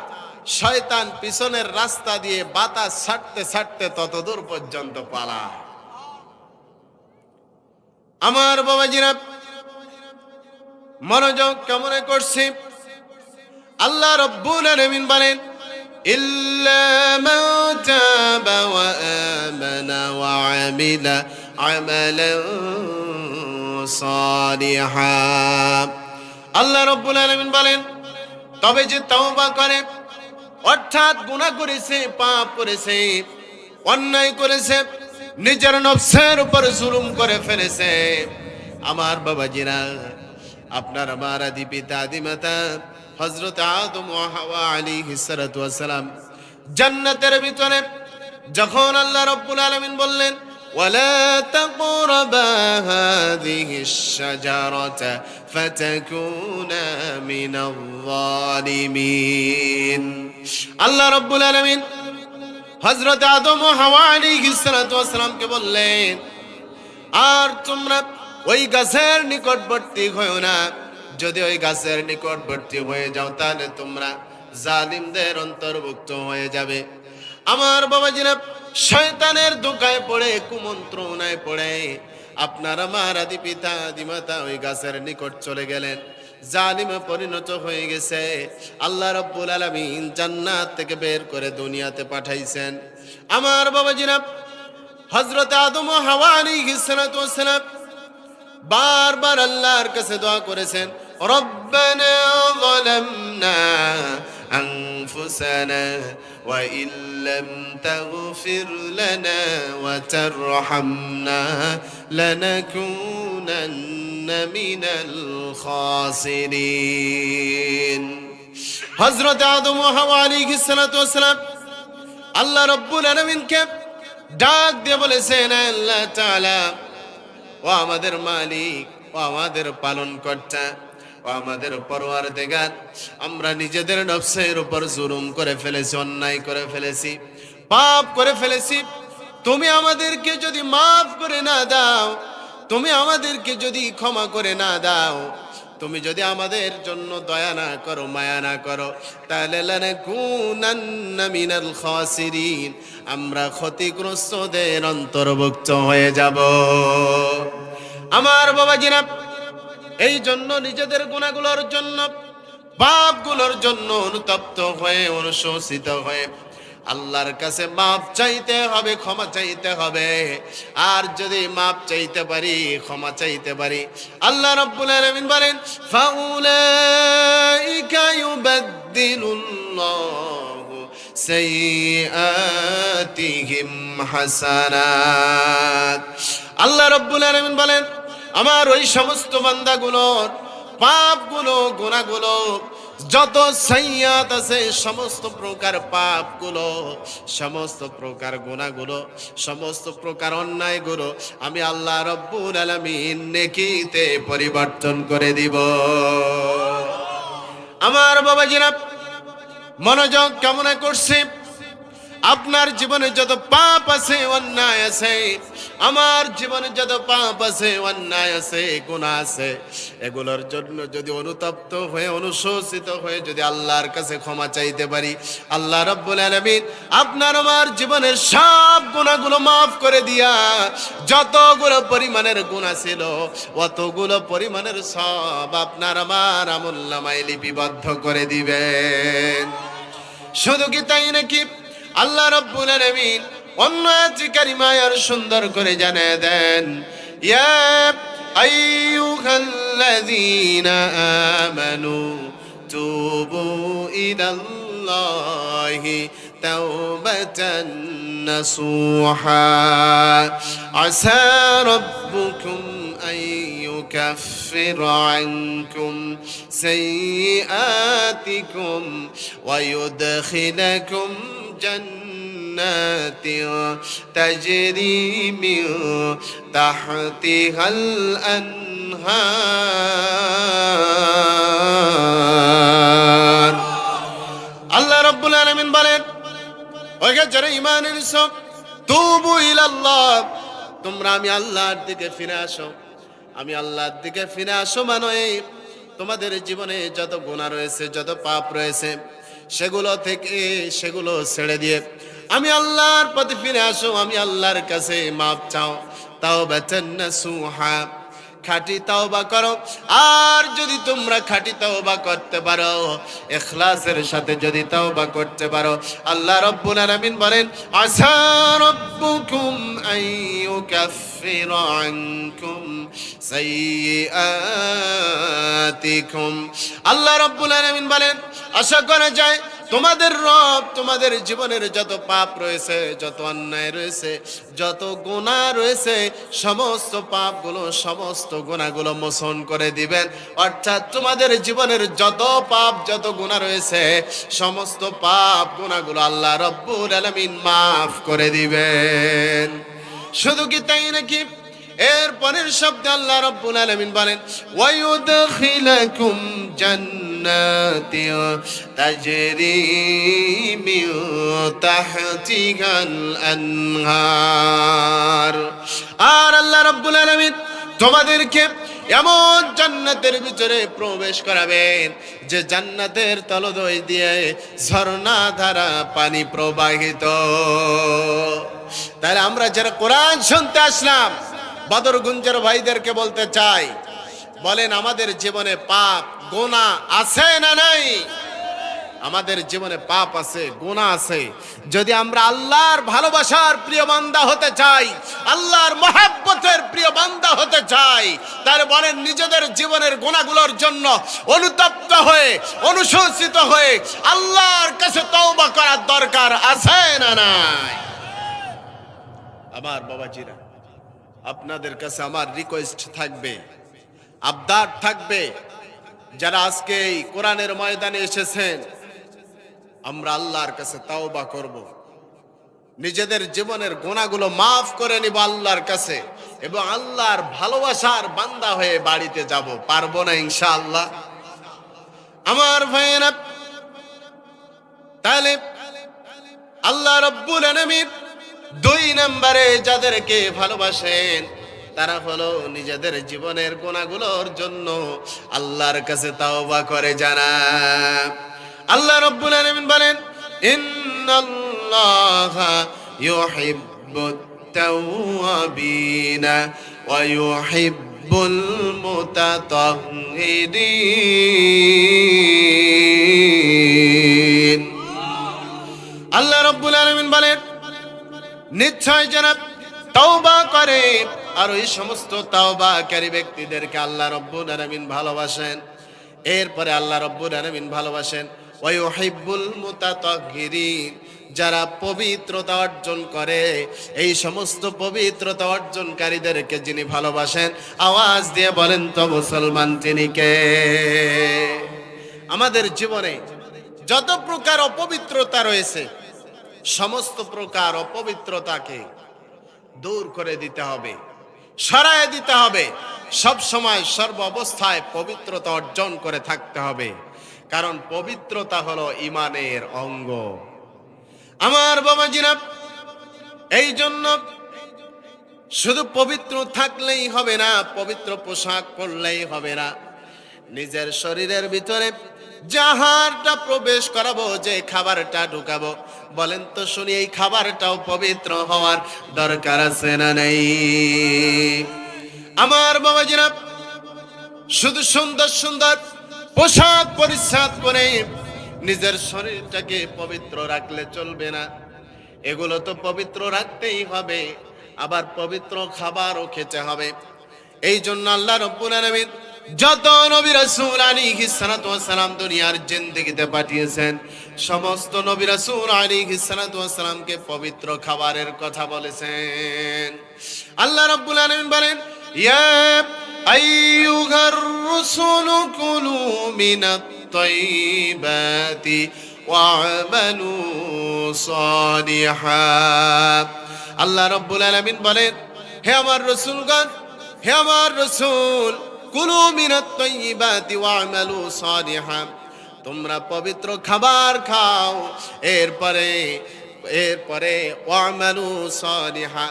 শয়তান পিছনের রাস্তা দিয়ে বাতাস ছাড়তে ছাড়তে ততদূর পর্যন্ত পালায়। আমার বাবাজিরা মনোযোগ কেমন করছি, আল্লাহ রাব্বুল আলামিন বলেন, ইল্লা মান তাবা ওয়া আমানা ওয়া আমিলা আমালান সালিহা। আল্লাহ রাব্বুল আলামিন বলেন, তবে যে তওবা করে, অর্থাৎ গুনাহ করেছে, পাপ করেছে, অন্যায় করেছে, নিজের নফসের উপর জুলুম করে ফেলেছে। আমার বাবাজিরা, আপনার আমার আদি পিতা আদি মাতা হযরত আদম ওয়া হাওয়া আলাইহিস সালাতু ওয়াস সালাম জান্নাতের ভিতরে যখন আল্লাহ রাব্বুল আলামিন বললেন, ওয়ালা তাকরাবা হাযিহিশ শাজারাতা ফাতাকুনা মিনাল যালিমিন। আল্লাহ রাব্বুল আলামিন হযরত আদম ও হাওয়া আলাইহিস সালাতু ওয়াস সালামকে বললেন, আর তোমরা ওই গাছের নিকটবর্তী হয়ো না, যদি ওই গাছের নিকটবর্তী হয়ে যাও তাহলে তোমরা জালিমদের অন্তর্ভুক্ত হয়ে যাবে। আমার বাবাজিরা, শয়তানের ধোঁকায় পড়ে, কুমন্ত্রণায় পড়ে আপনার আমার আদি পিতা আদি মাতা ওই গাছের নিকট চলে গেলেন, জালিমে পরিণত হয়ে গেছে। আল্লাহ রাব্বুল আলামিন জান্নাত থেকে বের করে দুনিয়াতে পাঠাইছেন। আমার বাবাজিরা, হযরত আদম ও হাওয়া আলাইহিস সালাতু ওয়াস সালাম বারবার আল্লাহর কাছে দোয়া করেছেন, রব্বানা যালামনা আনফুসানা ওয়া ইল্লাম তাগফির লানা ওয়া তারহামনা লানাকুনান্না মিনাল খাসিরিন। হযরত আদম ওয়া হাওয়া আলাইহিস সালাতু ওয়াস সালাম আল্লাহ রাব্বুল আলামিনকে ডাক দিয়ে বলেছেন, আল্লাহ তাআলা, ও আমাদের মালিক, ও আমাদের পালনকর্তা, ও আমাদের পরওয়ারদিগার, আমরা নিজেদের নফসের উপর জুলুম করে ফেলেছি, অন্যায় করে ফেলেছি, পাপ করে ফেলেছি। তুমি আমাদেরকে যদি মাফ করে না দাও, তুমি আমাদেরকে যদি ক্ষমা করে না দাও, তুমি যদি আমাদের জন্য দয়া না করো, মায়া না করো, তাহলে লানাকুনান্না মিনাল খাসিরিন, আমরা ক্ষতিগ্রস্তদের অন্তর্ভুক্ত হয়ে যাব। আমার বাবাজিরা, এই জন্য নিজেদের গুনাহগুলোর জন্য, পাপগুলোর জন্য অনুতপ্ত হয়ে, অনুশোচিত হয়ে আল্লাহর কাছে মাপ চাইতে হবে, ক্ষমা চাইতে হবে। আর যদি মাপ চাইতে পারি, ক্ষমা চাইতে পারি, আল্লাহ রাব্বুল আলামিন বলেন, ফাউলাইকা ইউবাদদিলুল্লাহু সাইয়্যাতিহিম হাসানাত। আল্লাহ রাব্বুল আলামিন বলেন, আমার ওই সমস্ত বান্দাগুলোর পাপগুলো, গুনাহগুলো, যত সাইয়্যাত আছে, সমস্ত প্রকার পাপগুলো, সমস্ত প্রকার গুনাহগুলো, সমস্ত প্রকার অন্যায়গুলো আমি আল্লাহ রাব্বুল আলামিন নেকিতে পরিবর্তন করে দিব। আমার বাবাজিরা, মনোযোগ কামনা করছি, আপনার জীবনে যত পাপ আছে, অন্যায় আছে, আমার জীবনে যত পাপ আছে, অন্যায় আছে, গুনাহ আছে, এগুলোর জন্য যদি অনুতপ্ত হয়ে, অনুশোচিত হয়ে যদি আল্লাহর কাছে ক্ষমা চাইতে পারি, আল্লাহ রাব্বুল আলামিন আপনার আমার জীবনের সব গুনাহগুলো মাফ করে দিয়া যতগুলো পরিমাণের গুনাহ ছিল, অতগুলো পরিমাণের সব আপনার আমার আমলনামায় লিপিবদ্ধ করে দিবেন। শুধু কি তাই নাকি, আল্লাহ রাব্বুল আলামিন অন্য আয়াতে কারিমায় আর সুন্দর করে জানিয়ে দেন, ইয়া আইয়ুহাল্লাযীনা আমানু তুবু ইলাল্লাহি তাওবাতান নাসুহা আসা রাব্বুকুম আন يكفر عنكم سيئاتكم ويدخلكم جنات জান্নাতিন তাজরি মিন তাহতিহাল আনহার। আল্লাহ রাব্বুল আলামিন বলেন, ওকে যারা ঈমান এনেছো, তুবু ইলাল্লাহ, তোমরা আমি আল্লাহর দিকে ফিরে আসো। আমি আল্লাহর দিকে ফিরে আসো মানে তোমাদের জীবনে যত গুনাহ রয়েছে, যত পাপ রয়েছে, সেগুলো ছেড়ে দিয়ে আমি আল্লাহর প্রতি ফিরে আসো। আমি আল্লাহর কাছে মাপ চাও। তাওবাতান নাসুহা, খাঁটি তাওবা করো। আর যদি তোমরা খাঁটি তাওবা করতে পারো, ইখলাসের সাথে যদি তাওবা করতে পারো, আল্লাহ রাব্বুল আলামিন বলেন, আসা রাব্বুকুম আইয়ুকাফিরা আনকুম সাইয়্যাতিকুম। আল্লাহ রাব্বুল আলামিন বলেন, আশা করা যায় তোমাদের রব তোমাদের জীবনের যত পাপ রয়েছে, যত অন্যায় রয়েছে, যত গুনাহ রয়েছে, সমস্ত পাপগুলো, সমস্ত গুনাহগুলো মোচন করে দিবেন। অর্থাৎ তোমাদের জীবনের যত পাপ, যত গুনাহ রয়েছে, সমস্ত পাপ গুনাহগুলো আল্লাহ রাব্বুল আলামিন মাফ করে দিবেন। শুধু কি তাই নাকি? এর পরের শব্দে আল্লাহ রাব্বুল আলামিন বলেন, ওয়ায়ুদখিলুকুম জান্নাতিন তাজরি মিন তাহতিহাল আনহার। আর আল্লাহ রাব্বুল আলামিন তোমাদেরকে এমন জান্নাতের ভিতরে প্রবেশ করাবেন যে জান্নাতের তলদেশ দিয়ে ঝর্ণা ধারা পানি প্রবাহিত। তাহলে আমরা যারা কোরআন শুনতে আসলাম, বদরগুঞ্জের ভাইদেরকে বলতে চাই, বলেন আমাদের জীবনে পাপ গুনাহ আছে না নাই? আমাদের জীবনে পাপ আছে, গুনাহ আছে। যদি আমরা আল্লাহর ভালোবাসার প্রিয় বান্দা হতে চাই, আল্লাহর মহব্বতের প্রিয় বান্দা হতে চাই, তাহলে বলেন নিজেদের জীবনের গুনাহগুলোর জন্য অনুতপ্ত হয়ে, অনুশোচিত হয়ে আল্লাহর কাছে তওবা করার দরকার আছে না নাই? আমার বাবাজিরা, আপনাদের কাছে আমার রিকোয়েস্ট থাকবে, আবদার থাকবে, যারা আজকে এই কোরআনের ময়দানে এসেছেন, আমরা আল্লাহর কাছে তাওবা করব, নিজেদের জীবনের গুনাহগুলো মাফ করে নিব আল্লাহর কাছে, এবং আল্লাহর ভালোবাসার বান্দা হয়ে বাড়িতে যাব। পারবো না ইনশাআল্লাহ? আমার ভাইয়েরা, তাহলে আল্লাহ রাব্বুল আলামিন 2 নম্বরে যাদেরকে ভালোবাসেন, তারা হলো নিজেদের জীবনের গুনাহগুলোর জন্য আল্লাহর কাছে তাওবা করে জানা। আল্লাহ রাব্বুল আলামিন বলেন, ইন্নাল্লাহা ইউহিব্বুত তাওয়াবিনা ওয়া ইউহিব্বুল মুতাতাহহিরিন। আল্লাহ রাব্বুল আলামিন বলেন, নিশ্চয় যারা তাওবা করে, আর ওই সমস্ত তাওবাকারী ব্যক্তিদেরকে আল্লাহ রাব্বুল আলামিন ভালোবাসেন। এরপরে আল্লাহ রাব্বুল আলামিন ভালোবাসেন ওয়া ইউহিব্বুল মুতাতাহহিরিন, যারা পবিত্রতা অর্জন করে, এই সমস্ত পবিত্রতা অর্জনকারীদেরকে যিনি ভালোবাসেন, আওয়াজ দিয়ে বলেন তো মুসলমান তিনি কে? আমাদের জীবনে যত প্রকার অপবিত্রতা রয়েছে, সমস্ত প্রকার অপবিত্রতাকে দূর করে দিতে হবে, সরায় দিতে হবে। সব সময় সর্ব অবস্থায় পবিত্রতা অর্জন করে থাকতে হবে, কারণ পবিত্রতা হলো ঈমানের অঙ্গ। আমার বাবাজিরা, এই জন্য শুধু পবিত্র থাকলেই হবে না, পবিত্র পোশাক পরলেই হবে না। নিজের শরীরের ভিতরে যে আহারটা প্রবেশ করাবো, যে খাবারটা ঢুকাবো, বলেন তো শুনি, এই খাবারটাও পবিত্র হওয়ার দরকার আছে না নেই? আমার বাবাজিরা, শুধু সুন্দর সুন্দর পোশাক পরিচ্ছদ করে নিজের শরীরটাকে পবিত্র রাখলে চলবে না। এগুলো তো পবিত্র রাখতেই হবে, আবার পবিত্র খাবারও খেতে হবে। এই জন্য আল্লাহ রাব্বুল আলামিন যত নবী রাসূল আলাইহিস সালাতু ওয়াস সালাম দুনিয়ার জিন্দেগিতে পাঠিয়েছেন, সমস্ত নবী রাসূল আলাইহিস সালাতু ওয়াস সালামকে পবিত্র খাবারের কথা বলেছেন। আল্লাহ রাব্বুল আলামিন বলেন, ইয়া আইয়ুহার রাসূলু কুলু মিনাত তাইয়্যিবাতি ওয়া'মালু صالحا আল্লাহ রাব্বুল আলামিন বলেন, হে আমার রাসূলগণ, হে আমার রাসূল, কুলু মিনাত তাইয়্যিবাতি ওয়া'মালু সালিহা, তোমরা পবিত্র খাবার খাও, এরপরে ওয়া'মালু সালিহা,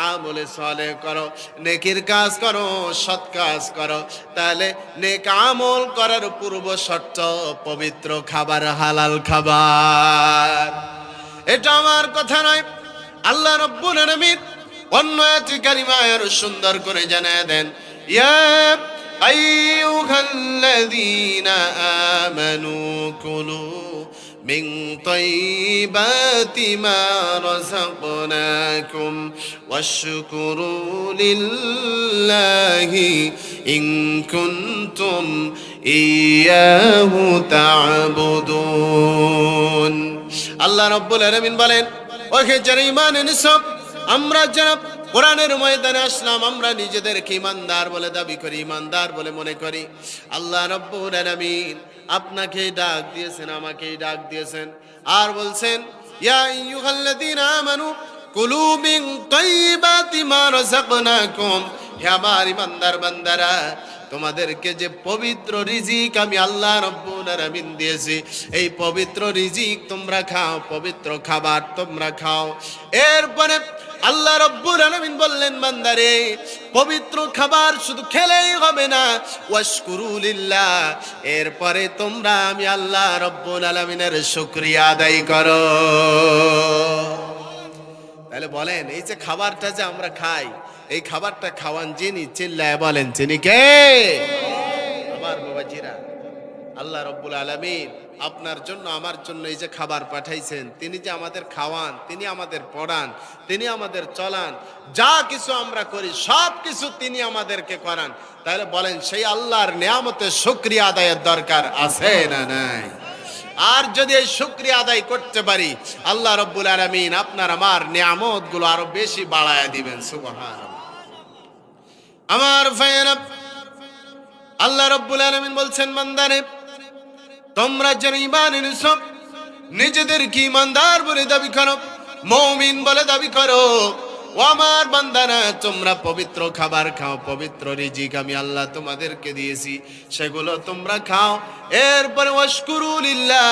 আমলে সালেহ করো, নেকির কাজ করো, সৎ কাজ করো। তাহলে নেক আমল করার পূর্ব শর্ত পবিত্র খাবার, হালাল খাবার। এটা আমার কথা নয়, আল্লাহ রাব্বুল আলামিন অন্য আয়াতে কারিমায় আরো সুন্দর করে জানায় দেন, ইয়া আইয়ুহাল্লাযীনা আমানু কুলু মিন তাইয়্যিবাতি মা রাযাকনাকুম ওয়াশকুরু লিল্লাহি ইন কুনতুম ইয়্যাহু তা'বুদুন। আল্লাহ রাব্বুল আলামিন বলেন, ওহে যারা ঈমান এনেছো, আমরা যারা কোরআনের ময়দানে আসলাম, আমরা নিজেদেরকে ঈমানদার বলে দাবি করি, ঈমানদার বলে মনে করি। আল্লাহ রাব্বুল আলামিন আপনাকে ডাক দিয়েছেন, আমাকে ডাক দিয়েছেন, আর বলছেন, ইয়া আইয়ুহাল্লাযীনা আমানু কুলু মিন তাইয়্যিবাতি মা রাযাকনাকুম, হে আমার ঈমানদার বান্দারা, তোমাদেরকে যে পবিত্র রিজিক আমি আল্লাহ রাব্বুল আলামিন দিয়েছি, এই পবিত্র রিজিক তোমরা খাও, পবিত্র খাবার তোমরা খাও। এরপরে আল্লাহ রাব্বুল আলামিন বললেন, বান্দারে, পবিত্র খাবার শুধু খেলেই হবে না, ওয়াশকুরু লিল্লাহ, এরপরে তোমরা আমি আল্লাহ রাব্বুল আলামিনের শুকরিয়া আদায় করো। তাহলে বলেন, এই যে খাবারটা যে আমরা খাই, এই খাবারটা খাওয়ান যিনি, চিল্লায় বলেন যিনি কে? আমার বাবাজিরা, আল্লাহ রাব্বুল আলামিন আপনার জন্য আমার জন্য এই যে খাবার পাঠাইছেন, তিনি যে আমাদের খাওয়ান, তিনি আমাদের পড়ান, তিনি আমাদের চলান, যা কিছু আমরা করি সব কিছু তিনি আমাদেরকে করান। তাহলে বলেন, সেই আল্লাহর নিয়ামতের শুকরিয়া আদায়ের দরকার আছে না নাই? আর যদি এই শুকরিয়া আদায় করতে পারি, আল্লাহ রাব্বুল আলামিন আপনার আমার নিয়ামত গুলো আরো বেশি বাড়ায় দিবেন। সুবহানাল্লাহ। আমার ভাইয়েরা, আল্লাহ রাব্বুল আলামিন বলছেন, বান্দারে, তোমরা যারা ঈমান এনেছো, নিজেদেরকে ঈমানদার বলে দাবি করো, মুমিন বলে দাবি করো। ও আমার বান্দারা, তোমরা পবিত্র খাবার খাও, পবিত্র রিজিক আমি আল্লাহ তোমাদেরকে দিয়েছি, সেগুলো তোমরা খাও। এরপরে ওয়াশকুরু লিল্লাহ,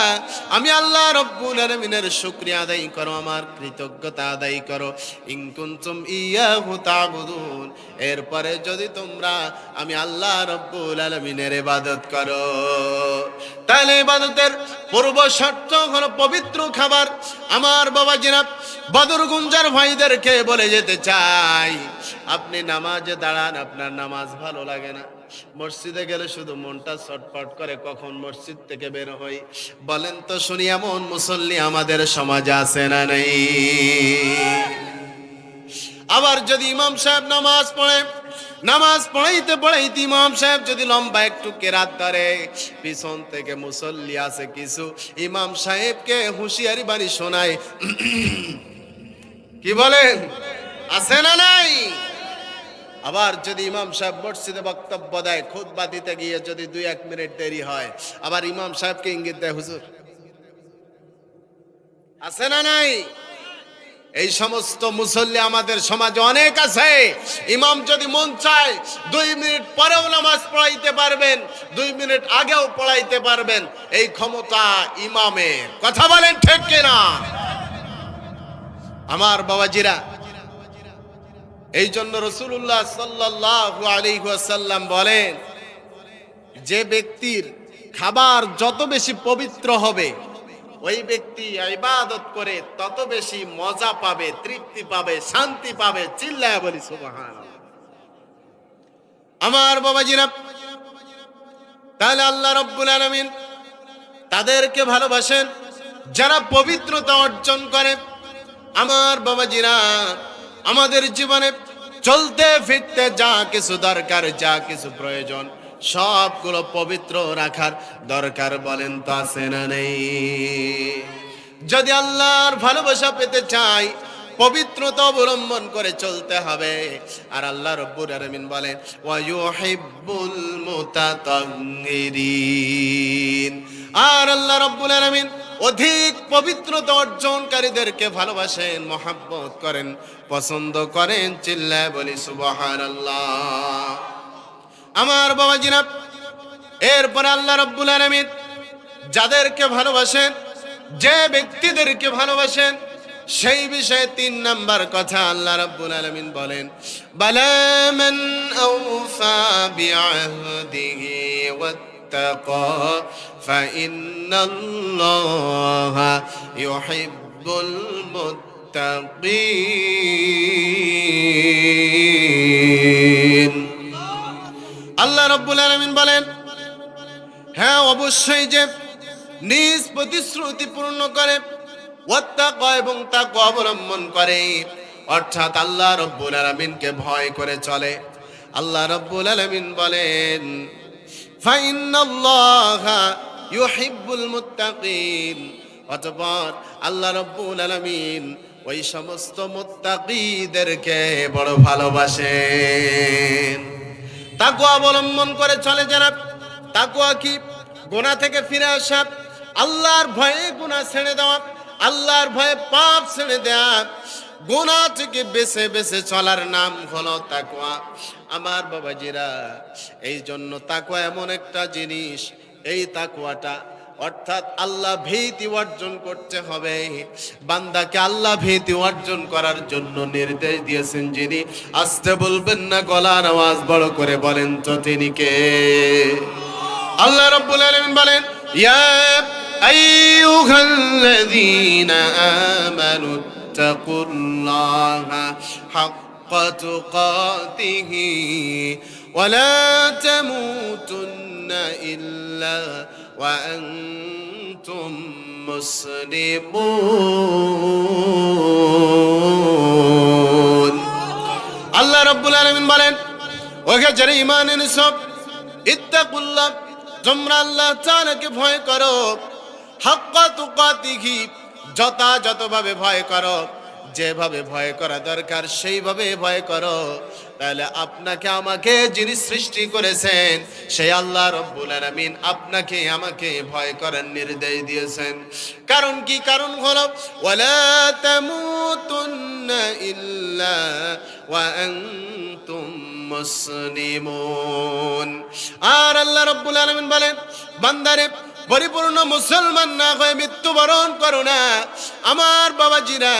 আমি আল্লাহ রাব্বুল আলামিনের শুকরিয়া আদায় করো, আমার কৃতজ্ঞতা আদায় করো। ইন কুনতুম ইয়্যাহু তা'বুদুন, এরপরে যদি তোমরা আমি আল্লাহ রাব্বুল আলামিনের ইবাদত করো। তাহলে ইবাদতের পূর্ব শর্ত হলো পবিত্র খাবার। আমার বাবাজিরা, বদর গুঞ্জার ভাইদেরকে বলে যেতে চাই, আপনি নামাজে দাঁড়ান, আপনার নামাজ ভালো লাগে না, মসজিদে গেলে শুধু মনটা ছটফট করে, কখন মসজিদ থেকে বের হই। বলেন তো শুনি, এমন মুসল্লি আমাদের সমাজে আছে না নেই? আবার যদি ইমাম সাহেব নামাজ পড়ে, নামাজ পড়াইতে পড়াইতে ইমাম সাহেব যদি লম্বা একটু কেরাত ধরে, পিছন থেকে মুসল্লি আছে কিছু, ইমাম সাহেবকে হুঁশিয়ারি বাণী শোনায়। কি বলেন, আছে না নাই? আবার যদি ইমাম সাহেব মসজিদে বক্তব্য দেয়, খুতবা দিতে গিয়ে যদি 2-1 মিনিট দেরি হয়, আবার ইমাম সাহেবকে ইঙ্গিত দেয়, হুজুর। আছে না নাই? এই সমস্ত মুসল্লি আমাদের সমাজে অনেক আছে। ইমাম যদি মন চায় 2 মিনিট পরেও নামাজ পড়াইতে পারবেন, 2 মিনিট আগেও পড়াইতে পারবেন, এই ক্ষমতা ইমামের। কথা বলেন ঠিক কিনা? আমার বাবাজিরা, এই জন্য রাসূলুল্লাহ সাল্লাল্লাহু আলাইহি ওয়াসাল্লাম বলেন, যে ব্যক্তির খাবার যত বেশি পবিত্র হবে, ওই ব্যক্তি ইবাদত করে তত বেশি মজা পাবে, তৃপ্তি পাবে, শান্তি পাবে। চিল্লায়া বলি সুবহানাল্লাহ। আমার বাবাজিরা, তাহলে আল্লাহ রাব্বুল আলামিন তাদেরকে ভালোবাসেন যারা পবিত্রতা অর্জন করে। আমার বাবাজিরা, আমাদের জীবনে চলতে ফিরতে যা কিছু দরকার, যা কিছু প্রয়োজন, সবগুলো পবিত্র রাখার দরকার। বলেন তো আছে না নেই? যদি আল্লাহর ভালোবাসা পেতে চাই, পবিত্রতা অবলম্বন করে চলতে হবে। আর আল্লাহ রাব্বুল আলামিন বলেন, ওয়া ইউহিব্বুল মুতাতাহহিরিন। আর আল্লাহ রাব্বুল আলামিন অধিক পবিত্রতা অর্জনকারীদেরকে ভালোবাসেন, মহব্বত করেন, পছন্দ করেন। চিল্লায় বলি সুবহানাল্লাহ। আমার বাবাজিরা, এরপরে আল্লাহ রাব্বুল আলামিন যাদেরকে ভালোবাসেন, যে ব্যক্তিদেরকে ভালোবাসেন, সেই বিষয়ে 3 নাম্বার কথা আল্লাহ রাব্বুল আলামিন বলেন, বালা মান আওফা বিআহদিহি ওয়াত্তাকা ফাইন্নাল্লাহা ইউহিব্বুল মুত্তাকিন। আল্লাহ রাব্বুল আলামিন বলেন, হ্যাঁ অবশ্যই যে নিজ প্রতিশ্রুতি পূর্ণ করে, ওয়াত্তাকা এবং তাকওয়া অবলম্বন করে, অর্থাৎ আল্লাহ রাব্বুল আলামিনকে ভয় করে চলে। আল্লাহ রাব্বুল আলামিন বলেন, ফাইন্নাল্লাহা ইউহিব্বুল মুত্তাকিন, অতঃপর আল্লাহ রাব্বুল আলামিন ওই সমস্ত মুত্তাকিদেরকে বড় ভালোবাসেন। তাকওয়া অবলম্বন করে চলে যারা, তাকওয়া কি? গুনাহ থেকে ফিরে আসা, আল্লাহর ভয়ে গুনাহ ছেড়ে দেওয়া, আল্লাহর ভয়ে পাপ ছেড়ে দেওয়া, গুনাহ থেকে বেঁচে বেঁচে চলার নাম হলো তাকওয়া। আমার বাবাজিরা, এই জন্য তাকওয়া এমন একটা জিনিস, এই তাকওয়াটা অর্থাৎ আল্লাহ ভীতি অর্জন করতে হবে। বান্দাকে আল্লাহ ভীতি অর্জন করার জন্য নির্দেশ দিয়েছেন যিনি, আস্তে বলবেন না, গলার আওয়াজ বড় করে বলেন তো তিনি কে? আল্লাহ রাব্বুল আলামিন বলেন, ইয়া আইয়ুহাল্লাযীনা আমানু তাকুল্লাহা হাক্কা তুকাতিহি ওয়া লা তামুতুন্না ইল্লা ওয়া আনতুম মুসলিমুন। আল্লাহ রাব্বুল আলামিন বলেন, ওহে যারা ঈমান এনেছো, ইত্তাকুল্লাহ, তোমরা আল্লাহ তাআলাকে ভয় করো, হাক্কা তুকাতিহি, যথাযথভাবে ভয় করো, যেভাবে ভয় করা দরকার সেইভাবে ভয় করো। তাহলে আপনাকে আমাকে যিনি সৃষ্টি করেছেন সেই আল্লাহ রাব্বুল আলামিন আপনাকে আমাকে ভয় করার নির্দেশ দিয়েছেন। কারণ কি? কারণ হলো ওয়ালা তামুতুন্না ইল্লা ওয়া আনতুম মুসলিমুন। আর আল্লাহ রাব্বুল আলামিন বলেন, বান্দারে পরিপূর্ণ মুসলমান না হয়ে মৃত্যুবরণ করো না। আমার বাবাজিরা,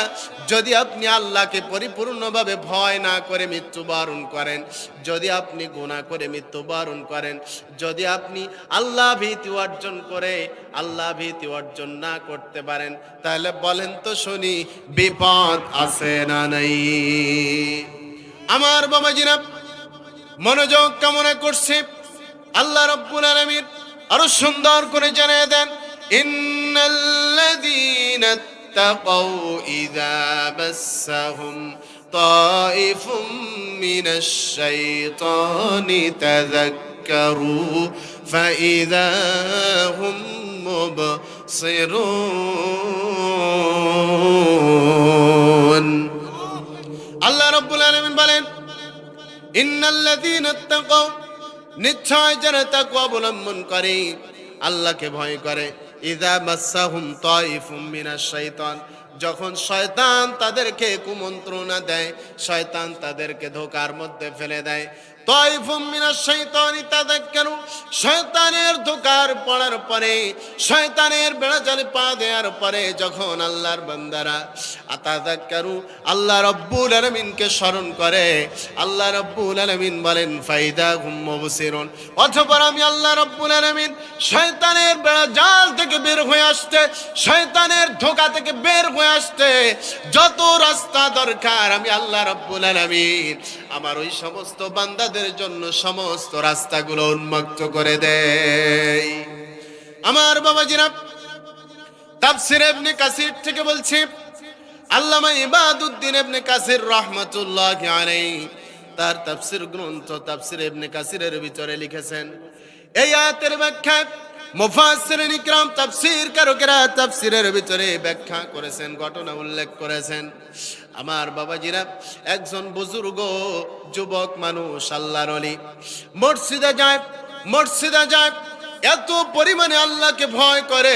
যদি আপনি আল্লাহকে পরিপূর্ণভাবে ভয় না করে মৃত্যুবরণ করেন, যদি আপনি গুনাহ করে মৃত্যুবরণ করেন, যদি আপনি আল্লাহ ভীতি অর্জন করে আল্লাহ ভীতি অর্জন না করতে পারেন, তাহলে বলেন তো শুনি, বিপদ আছে না নাই? আমার বাবাজিরা, মনোযোগ কামনা করছে, আল্লাহ রাব্বুল আলামিন আরো সুন্দর করে জানিয়ে দেন, ইন্নাল্লাযীনা তাকাউ ইযা মাসসাহুম তাইফুম মিনাশ শাইতানি তাযাক্কারু ফাইযা হুম মুবসিরুন। আল্লাহ রাব্বুল আলামিন বলেন, ইন্নাল্লাযীনা তাকাউ, নিশ্চয় যারা তাকওয়া অবলম্বন করে, আল্লাহকে ভয় করে, ইযা মাসসাহুম তাইফুম মিনাশ শাইতান, যখন শয়তান তাদেরকে কুমন্ত্রণা দেয়, শয়তান তাদেরকে ধোঁকার মধ্যে ফেলে দেয়, তাইফুম মিনাশ শাইতানি তাযাক্কারু, শয়তানের ধোঁকার পড়ার পরে, শয়তানের বেড়াজালে পা দেওয়ার পরে যখন আল্লাহর বান্দারা তাযাক্কারু, আল্লাহ রাব্বুল আলামিনকে স্মরণ করে, আল্লাহ রাব্বুল আলামিন বলেন ফাইদা হুম মুবসিরুন, অথবা আমি আল্লাহ রাব্বুল আলামিন শয়তানের বেড়াজাল থেকে বের হয়ে আসতে, শয়তানের ধোঁকা থেকে বের হয়ে আসতে যত রাস্তা দরকার আমি আল্লাহ রাব্বুল আলামিন আমার ওই সমস্ত বান্দাদের জন্য সমস্ত রাস্তাগুলো উন্মুক্ত করে দেয়। আমার বাবাজিরা, তাফসীর ইবনে কাসির থেকে বলছি, আল্লামা ইবাদউদ্দিন ইবনে কাসির রাহমাতুল্লাহি আলাইহি তার তাফসীর গ্রন্থ তাফসীর ইবনে কাসিরের ভিতরে লিখেছেন, এই আয়াতের ব্যাখ্যায় মুফাসসিরিন ইকরাম তাফসীরকারকেরা তাফসীরের ভিতরে ব্যাখ্যা করেছেন, ঘটনা উল্লেখ করেছেন। আমার বাবাজিরা, একজন বুজুর্গ যুবক মানুষ, আল্লাহর ওলি, মসজিদে যায়, এত পরিমাণে আল্লাহকে ভয় করে,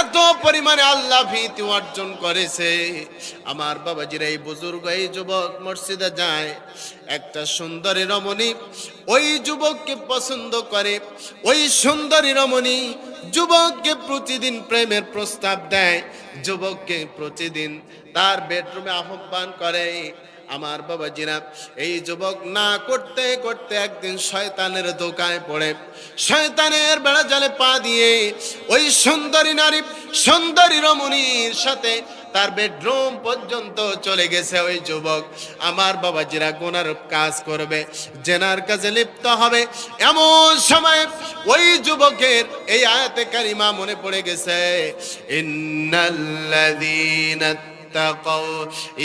এত পরিমাণে আল্লাহ ভীতি অর্জন করেছে। আমার বাবাজিরা এই বুজুর্গ এই যুবক মসজিদে যায়, একটা সুন্দরী রমণী ওই যুবককে পছন্দ করে, ওই সুন্দরী রমণী যুবককে প্রতিদিন প্রেমের প্রস্তাব দেয়, যুবককে প্রতিদিন তার বেডরুমে আহ্বান করে। আমার বাবাজিরা এই যুবক না করতে করতে একদিন শয়তানের ধোঁকায় পড়ে, শয়তানের বেড়া জালে পা দিয়ে ওই সুন্দরী নারী সুন্দরী রমণীর সাথে তার বেডরুম পর্যন্ত চলে গেছে ওই যুবক। আমার বাবাজিরা গুনার কাজ করবে, জেনার কাজে লিপ্ত হবে, এমন সময় ওই যুবকের এই আয়াতে কারিমা মনে পড়ে গেছে, ইন্নাল্লাযীনা اتقوا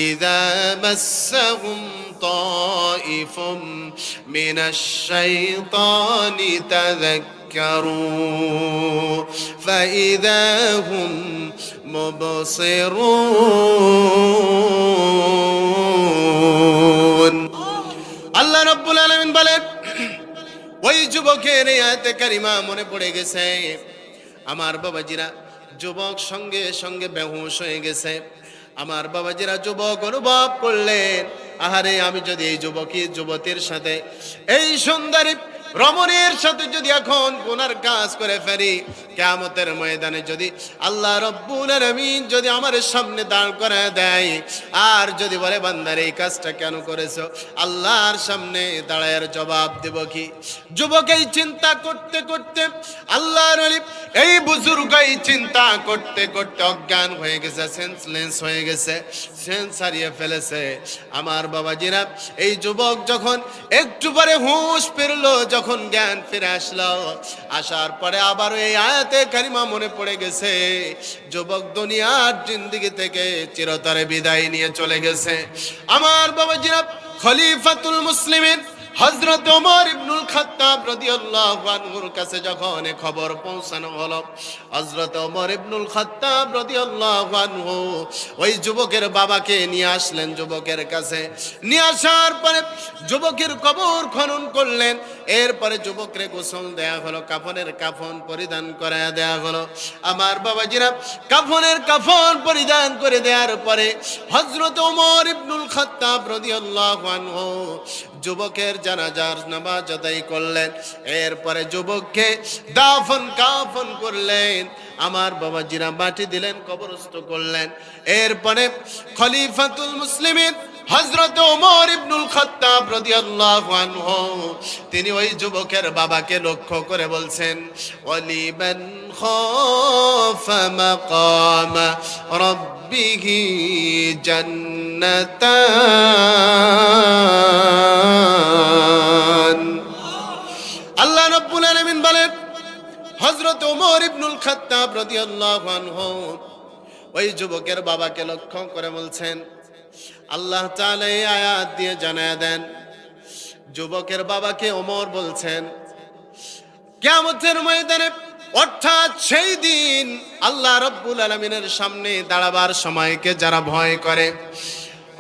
إذا مسهم طائف من الشيطان تذكروا فإذا هم مبصرون আল্লাহ রাব্বুল আলামিন বলেন, ওই যুবকের এই আয়াতে কারিমা মনে পড়ে গেছে। আমার বাবাজিরা যুবক সঙ্গে সঙ্গে বেহুশ হয়ে গেছে। আমার বাবাজিরা যুবক অনুভব করলেন, আহারে আমি যদি এই যুবতীর সাথে এই সুন্দরী রমণীর সাথে যদি এখন গুনার কাজ করে ফেরি, কিয়ামতের ময়দানে যদি আল্লাহ রাব্বুল আলামিন যদি আমার সামনে দাঁড় করায় দেয় আর যদি বলে বান্দার এই কাজটা কেন করেছো, আল্লাহর সামনে দাঁড়ায় জবাব দেব কি? যুবক এই চিন্তা করতে করতে আল্লাহর ওলি এই বুজুর্গ এই চিন্তা করতে করতে অজ্ঞান হয়ে গেছে, সেন্সলেস হয়ে গেছে, সেন্স হারিয়ে ফেলেছে। আমার বাবাজিরা এই যুবক যখন একটু পরে হুঁশ ফিরলো, যখন জ্ঞান ফিরে আসলো, আসার পরে আবার এই আয়াতে কারিমা মনে পড়ে গেছে, যুবক দুনিয়ার জিন্দেগি থেকে চিরতরে বিদায় নিয়ে চলে গেছে। আমার বাবাজিরা খলিফাতুল মুসলিমিন হযরত ওমর ইবনুল খাত্তাব রাদিয়াল্লাহু আনহুর কাছে যখন খবর পৌঁছানো হলো, হযরত ওমর ইবনুল খাত্তাব রাদিয়াল্লাহু আনহু ওই যুবকের বাবাকে নিয়ে আসলেন যুবকের কাছে। নিয়ে আসার পরে যুবকের কবর খনন করলেন, এরপরে যুবককে গোসল দেয়া হলো, কাফনের কাফন পরিধান করায়া দেয়া হলো। আমার বাবাজিরা কাফনের কাফন পরিধান করে দেওয়ার পরে হযরত ওমর ইবনুল খাত্তাব রাদিয়াল্লাহু আনহু যুবকের জানাজার নামাজ আদায় করলেন, এরপরে যুবককে দাফন কাফন করলেন। আমার বাবাজিরা মাটি দিলেন, কবরস্থ করলেন। এরপরে খলিফাতুল মুসলিমিন হযরত ওমর ইবনুল খাত্তাব রাদিয়াল্লাহু আনহু তিনি ওই যুবকের বাবাকে লক্ষ্য করে বলছেন, ওয়ালিমান খাফা মাকাম রাব্বিহি জান্নাতান। আল্লাহ রাব্বুল আলামিন বলেন, হযরত ওমর ইবনুল খাত্তাব রাদিয়াল্লাহু আনহু ওই যুবকের বাবাকে লক্ষ্য করে বলছেন, আল্লাহ তাআলা এই আয়াত দিয়ে জানায় দেন, যুবকের বাবাকে ওমর বলছেন, কিয়ামতের ময়দানে অর্থাৎ সেই দিন আল্লাহ রাব্বুল আলামিনের সামনে দাঁড়াবার সময়কে যারা ভয় করে,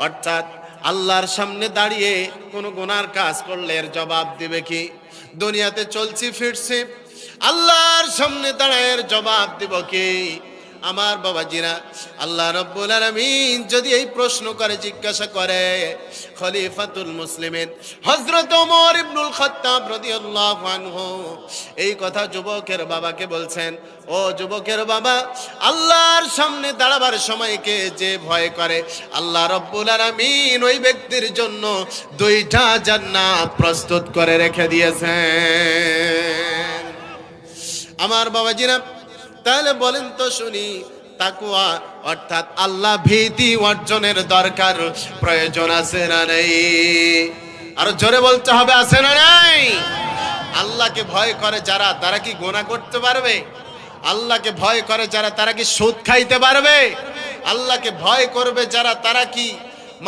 অর্থাৎ আল্লাহর সামনে দাঁড়িয়ে কোনো গুনার কাজ করলে এর জবাব দিবে কি? দুনিয়াতে চলছি ফিরছি, আল্লাহর সামনে দাঁড়ায় এর জবাব দিব কি? আমার বাবাজিরা আল্লাহ রাব্বুল আলামিন যদি এই প্রশ্ন করে, জিজ্ঞাসা করে, খলিফাতুল মুসলিমিন হযরত ওমর ইবনুল খাত্তাব রাদিয়াল্লাহু আনহু এই কথা যুবকের বাবাকে বলছেন, ও যুবকের বাবা, আল্লাহর সামনে দাঁড়াবার সময়কে যে ভয় করে, আল্লাহ রাব্বুল আলামিন ওই ব্যক্তির জন্য দুইটা জান্নাত প্রস্তুত করে রেখে দিয়েছেন। আমার বাবাজিরা তাহলে বলেন তো শুনি, তাকওয়া অর্থাৎ আল্লাহ ভীতি অর্জনের দরকার প্রয়োজন আছে না নেই? আরো জোরে বলতে হবে, আছে না নাই? আল্লাহকে ভয় করে যারা, তারা কি গুনাহ করতে পারবে? আল্লাহকে ভয় করে যারা, তারা কি সুদ খাইতে পারবে? আল্লাহকে ভয় করবে যারা, তারা কি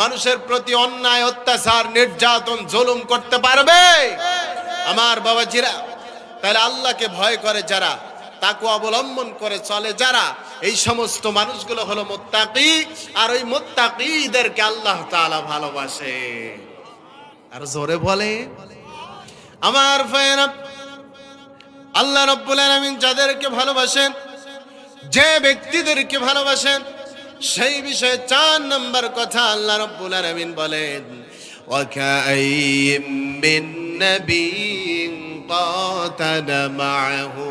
মানুষের প্রতি অন্যায় অত্যাচার নির্যাতন জুলুম করতে পারবে? আমার বাবাজিরা তাহলে আল্লাহকে ভয় করে যারা, তাকওয়া অবলম্বন করে চলে যারা, এই সমস্ত মানুষগুলো হলো মুত্তাকি। আর ওই মুত্তাকিদেরকে আল্লাহ তাআলা ভালোবাসে। আর জোরে বলে আমার ভাইয়েরা, আল্লাহ রাব্বুল আলামিন যাদেরকে ভালোবাসেন, যে ব্যক্তিদেরকে ভালোবাসেন সেই বিষয়ে 4 নম্বর কথা আল্লাহ রাব্বুল আলামিন বলেন, ওয়াকাইয়িম মিন নাবিয়্যিন কাতালা মা'আহু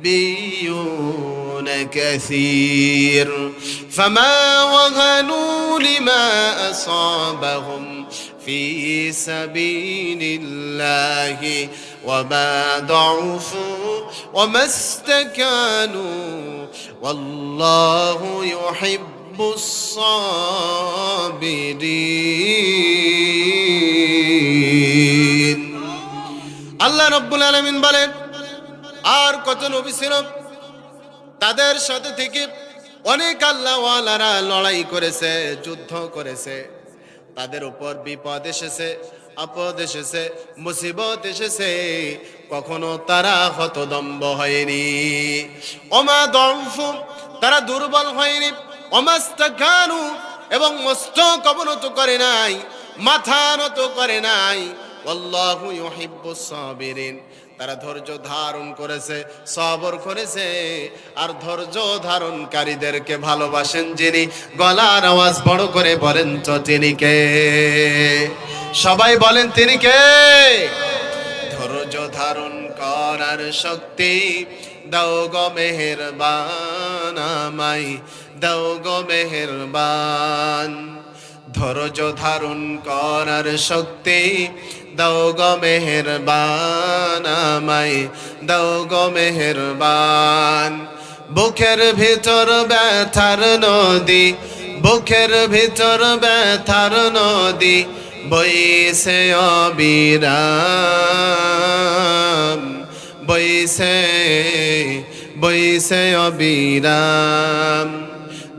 ربيون كثير فما وهنوا لما أصابهم في سبيل الله وما ضعفوا وما استكانوا والله يحب الصابرين আল্লাহ রাব্বুল আলামিন বলেন, আর কত নবী ছিল তাদের সাথে থেকে অনেক আল্লাহওয়ালারা লড়াই করেছে, যুদ্ধ করেছে, তাদের উপর বিপদ এসেছে, আপদ এসেছে, মুসিবত এসেছে, কখনো তারা হতদম্ব হয়নি। ওমা দউফু, তারা দুর্বল হয়নি। ওমাস্তাকানু, এবং মস্তক অবনত করে নাই, মাথা নত করে নাই। আল্লাহু ইউহিব্বুস সাবিরিন, তারা ধৈর্য ধারণ করেছে, সবর করেছে। আর ধৈর্য ধারণকারীদেরকে ভালোবাসেন যিনি। গলার আওয়াজ বড় করে বলেন তো তিনি কে? সবাই বলেন তিনি কে? ধৈর্য ধারণ করার শক্তি দাও গো মেহেরবান, আমায় দাও গো মেহেরবান। ধৈর্য ধারণ করার শক্তি দাও গো মেহেরবান, আমায় দাও গো মেহেরবান। বুকের ভিতর ব্যথার নদী, বুকের ভিতর ব্যথার নদী বইছে অবিরাম, বইছে বইছে অবিরাম।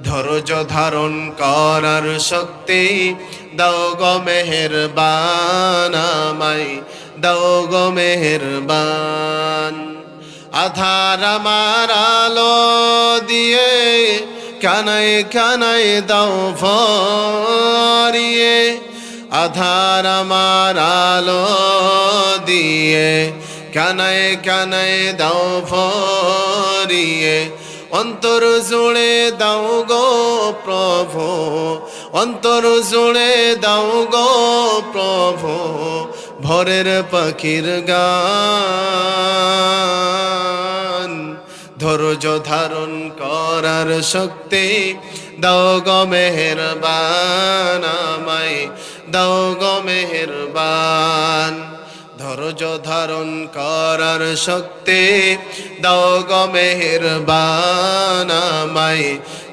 ধৈর্য ধারণ করার শক্তি দাও গো মেহেরবান, আমায় দাও গো মেহেরবান। আধার আমার আলো দিয়ে কানায় কানায় দাও ভরিয়ে, আধার আমার আলো দিয়ে কানায় কানায় দাও ভরিয়ে। অন্তর জুড়ে দাও গো প্রভু, অন্তর জুড়ে দাও গো প্রভু, ভোরের পাখির গান। ধৈর্য ধারণ করার শক্তি দাও গো মেহেরবান, আমায় দাও গো মেহেরবান। ধৈর্য ধারণ করার শক্তি দাও গো মেহেরবান, আমায়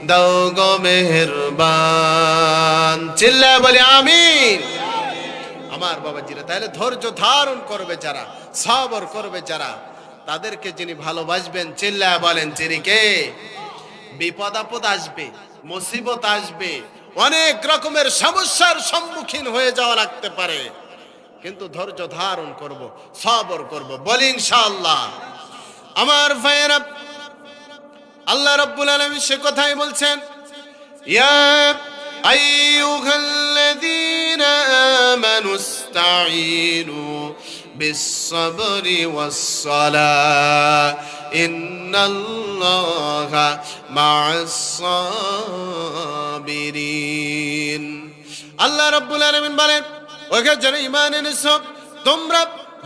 দাও গো মেহেরবান। চিল্লায় বলি আমিন। আমার বাবাজিরা, তাহলে ধৈর্য ধারণ করবে যারা, সবর করবে যারা, তাদেরকে যিনি ভালোবাসবেন চিল্লায় বলেন তিনি কে? বিপদ আপদ আসবে, মুসিবত আসবে, অনেক রকমের সমস্যার সম্মুখীন হয়ে যাওয়া লাগতে পারে, কিন্তু ধৈর্য ধারণ করব, সবর করব, বলি ইনশাআল্লাহ। আমার ভাইয়েরা, আল্লাহ রাব্বুল আলামিন সে কথাই বলছেন, ইয়া আইয়ুহাল্লাযীনা আমানুস্তাঈনু বিস-সাবরি ওয়াস-সালাহ ইন্নাল্লাহা মা'আস-সাবিরিন। আল্লাহ রাব্বুল আলামিন বলেন, ওকে যারা ঈমান এনেছো তোমরা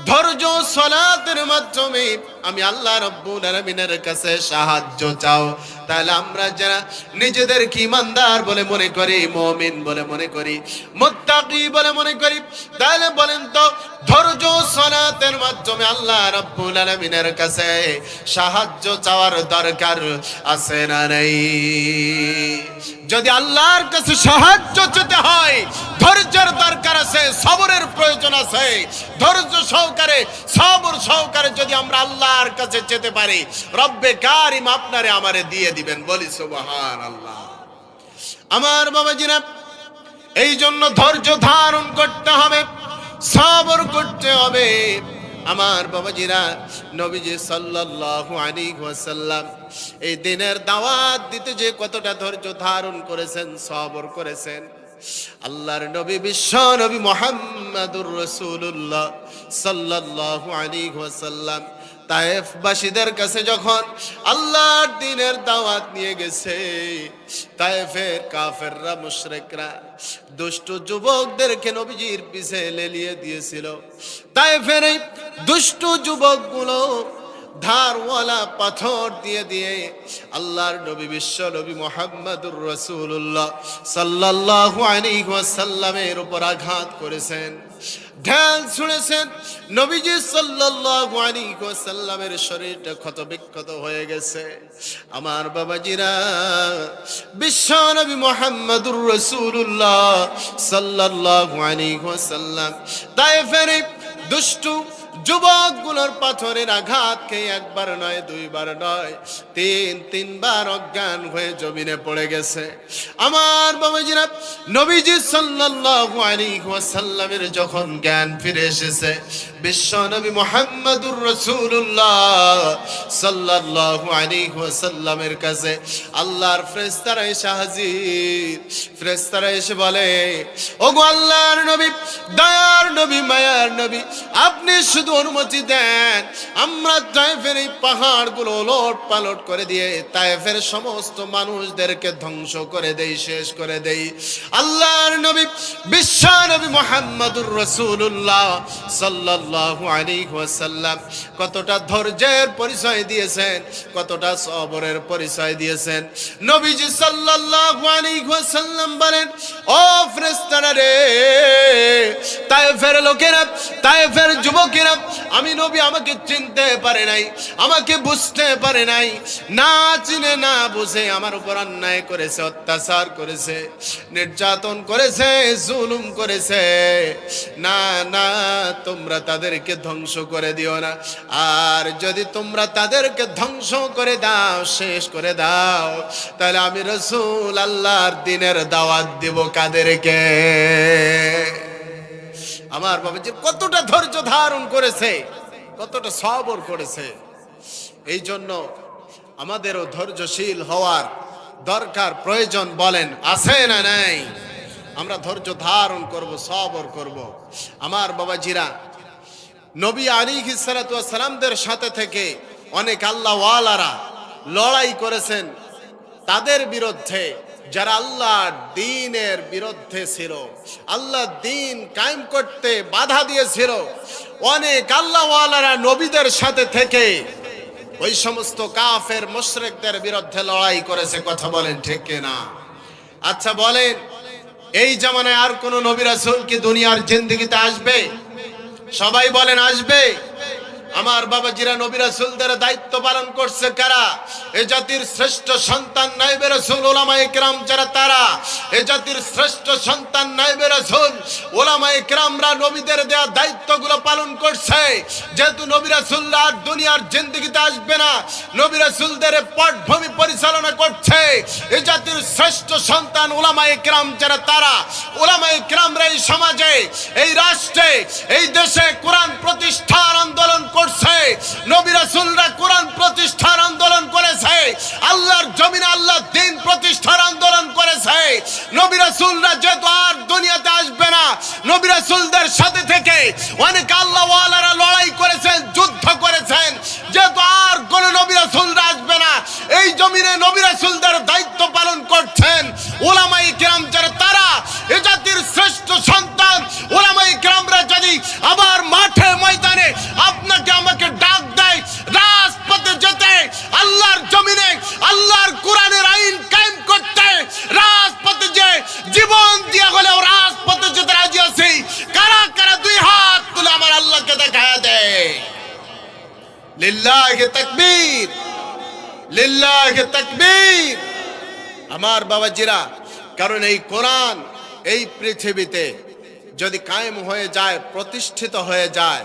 ধৈর্য সালাতের মাধ্যমে আমি আল্লাহ রাব্বুল আলামিনের কাছে সাহায্য চাও। তাহলে আমরা যারা নিজেদেরকে ঈমানদার বলে মনে করি, মুমিন বলে মনে করি, মুত্তাকি বলে মনে করি, তাহলে বলেন তো ধৈর্য সালাতের মাধ্যমে আল্লাহ রাব্বুল আলামিনের কাছে সাহায্য চাওয়ার দরকার আছে না নাই? যদি আল্লাহর কাছে সাহায্য চেতে হয় ধৈর্যের দরকার আছে, সবরের প্রয়োজন আছে। ধৈর্য সহকারে, সবর সহকারে যদি আমরা আল্লাহর কাছে যেতে পারি, রব্বে কারিম আপনারে আমারে দিয়ে দিবেন, বলি সুবহানাল্লাহ। আমার বাবাজিরা, এই জন্য ধৈর্য ধারণ করতে হবে, সবর করতে হবে। আমার বাবাজিরা, নবীজি সাল্লাল্লাহু আলাইহি ওয়াসাল্লাম এই দিনের দাওয়াত দিতে যে কতটা ধৈর্য ধারণ করেছেন, সবর করেছেন। আল্লাহর নবী, বিশ্ব নবী মুহাম্মাদুর রাসূলুল্লাহ সাল্লাল্লাহু আলাইহি ওয়াসাল্লাম তায়েফবাসীদের কাছে যখন আল্লাহর দ্বীনের দাওয়াত নিয়ে গেছে, তায়েফের কাফেররা মুশরিকরা দুষ্ট যুবকদেরকে নবীজির পিছে লেলিয়ে দিয়েছিল। তায়েফের এই দুষ্ট যুবকগুলো ধারওয়ালা পাথর দিয়ে দিয়ে আল্লাহর নবী বিশ্ব নবী মুহাম্মদুর রাসূলুল্লাহ সাল্লাল্লাহু আলাইহি ওয়াসাল্লামের উপর আঘাত করেছেন, ঢাল ছুঁড়েছেন। নবীজি সাল্লাল্লাহু আলাইহি ওয়াসাল্লামের শরীরটা ক্ষতবিক্ষত হয়ে গেছে। আমার বাবাজিরা, বিশ্ব নবী মুহাম্মদুর রাসূলুল্লাহ সাল্লাল্লাহু আলাইহি ওয়াসাল্লাম তায়েফের দুষ্টু যুবকগুলোর পাথরের আঘাত খেয়ে একবার নয়, দুইবার নয়, তিনবার অজ্ঞান হয়ে জমিনে পড়ে গেছে। আমার বাবাজিরা, নবীজি সাল্লাল্লাহু আলাইহি ওয়াসাল্লামের যখন জ্ঞান ফিরে এসেছে, বিশ্ব নবী মুহাম্মদুর রাসূলুল্লাহ সাল্লাল্লাহু আলাইহি ওয়াসাল্লামের কাছে আল্লাহর ফেরেশতারা এসে হাজির। ফেরেশতারা এসে বলে, ওগো আল্লাহর নবী, দয়ার নবী, মায়ার নবী, আপনি শুধু অনুমতি দেন, আমরা তায়েফের এই পাহাড়গুলো ওলট পালট করে দিয়ে তায়েফের সমস্ত মানুষদেরকে ধ্বংস করে দেই, শেষ করে দেই। আল্লাহর নবী বিশ্ব নবী মুহাম্মদুর রাসূলুল্লাহ সাল্লাল্লাহু আলাইহি ওয়াসাল্লাম কতটা ধৈর্যের পরিচয় দিয়েছেন, কতটা সবরের পরিচয় দিয়েছেন। নবীজি সাল্লাল্লাহু আলাইহি ওয়াসাল্লাম বলেন, ও ফেরেশতারা রে, তায়েফের লোকেরা, তায়েফের যুবকেরা, আমি নবী আমাকে চিনতে পারে নাই, আমাকে বুঝতে পারে নাই, না চিনে না বুঝে আমার উপর অন্যায় করেছে, অত্যাচার করেছে, নির্যাতন করেছে, জুলুম করেছে। না না, তোমরা তাদেরকে ধ্বংস করে দিও না। আর যদি তোমরা তাদেরকে ধ্বংস করে দাও, শেষ করে দাও, তাহলে আমি রাসূল আল্লাহর দ্বীনের দাওয়াত দিব কাদেরকে? আমার বাবাজি কতটা ধৈর্য ধারণ করেছে, কতটা সবর করেছে। এই জন্য আমাদেরও ধৈর্যশীল হওয়ার দরকার, প্রয়োজন বলেন আছে না নাই? আমরা ধৈর্য ধারণ করব, সবর করব। আমার বাবাজিরা, নবী আলাইহিস সালাতু ওয়াস সালামদের সাথে থেকে অনেক আল্লাহওয়ালারা লড়াই করেছেন তাদের বিরুদ্ধে, যারা আল্লাহর দ্বীনের বিরুদ্ধে ছিল, আল্লাহর দ্বীন কায়েম করতে বাধা দিয়েছিল। অনেক আল্লাহওয়ালারা নবীদের সাথে থেকে ওই সমস্ত কাফের মুশরিকদের বিরুদ্ধে লড়াই করেছে। কথা বলেন ঠিক কিনা? আচ্ছা বলেন, এই জামানায় আর কোন নবী রাসূল কি দুনিয়ার জিন্দেগিতে আসবে? সবাই বলেন আসবে? আমার বাবাজিরা, নবী রাসূলদের দায়িত্ব পালন করছে কারা? এই জাতির শ্রেষ্ঠ সন্তান নায়েবে রাসূল উলামায়ে কেরাম যারা, তারা এই জাতির শ্রেষ্ঠ সন্তান নায়েবে রাসূল উলামায়ে কেরামরা নবীদের দেয়া দায়িত্বগুলো পালন করছে। যেহেতু নবী রাসূলরা আর দুনিয়ার জিন্দেগিতে আসবে না, নবী রাসূলদের পটভূমি পরিচালনা করছে এই জাতির শ্রেষ্ঠ সন্তান উলামায়ে কেরাম যারা, তারা উলামায়ে কেরামরা এই সমাজে, এই রাষ্ট্রে, এই দেশে কোরআন প্রতিষ্ঠার আন্দোলন করছে। নবী রাসূলরা কোরআন প্রতিষ্ঠার আন্দোলন করেছে, আল্লাহর জমিনে আল্লাহর দ্বীন প্রতিষ্ঠার আন্দোলন করেছে। নবী রাসূলরা যেহেতু আর দুনিয়াতে আসবে না, নবী রাসূলদের সাথে থেকে অনেক আল্লাহওয়ালারা লড়াই করেছেন, যুদ্ধ করেছেন। যেহেতু আর কোন নবী রাসূলরা আসবে না, এই জমিনে নবী রাসূলদের দায়িত্ব পালন করছেন উলামায়ে কেরাম যারা, তারা এই জাতির শ্রেষ্ঠ সন্তান উলামায়ে কেরামরা যদি আবার মাঠে ময়দানে আপনাকে আমাকে ডাক দেয় রাজপথে যেতে, আল্লাহর জমিনে আল্লাহর কোরআনের আইন কায়েম করতে, রাজপথে যে জীবন দিয়া হলেও রাজপথে যেতে রাজি আছি, কারা কারা দুই হাত তুলে আমার আল্লাহকে দেখায়া দেয়? লিল্লাহি তাকবীর, লিল্লাহি তাকবীর। আমার বাবাজিরা, কারণ এই কোরআন এই পৃথিবীতে যদি কায়েম হয়ে যায়, প্রতিষ্ঠিত হয়ে যায়,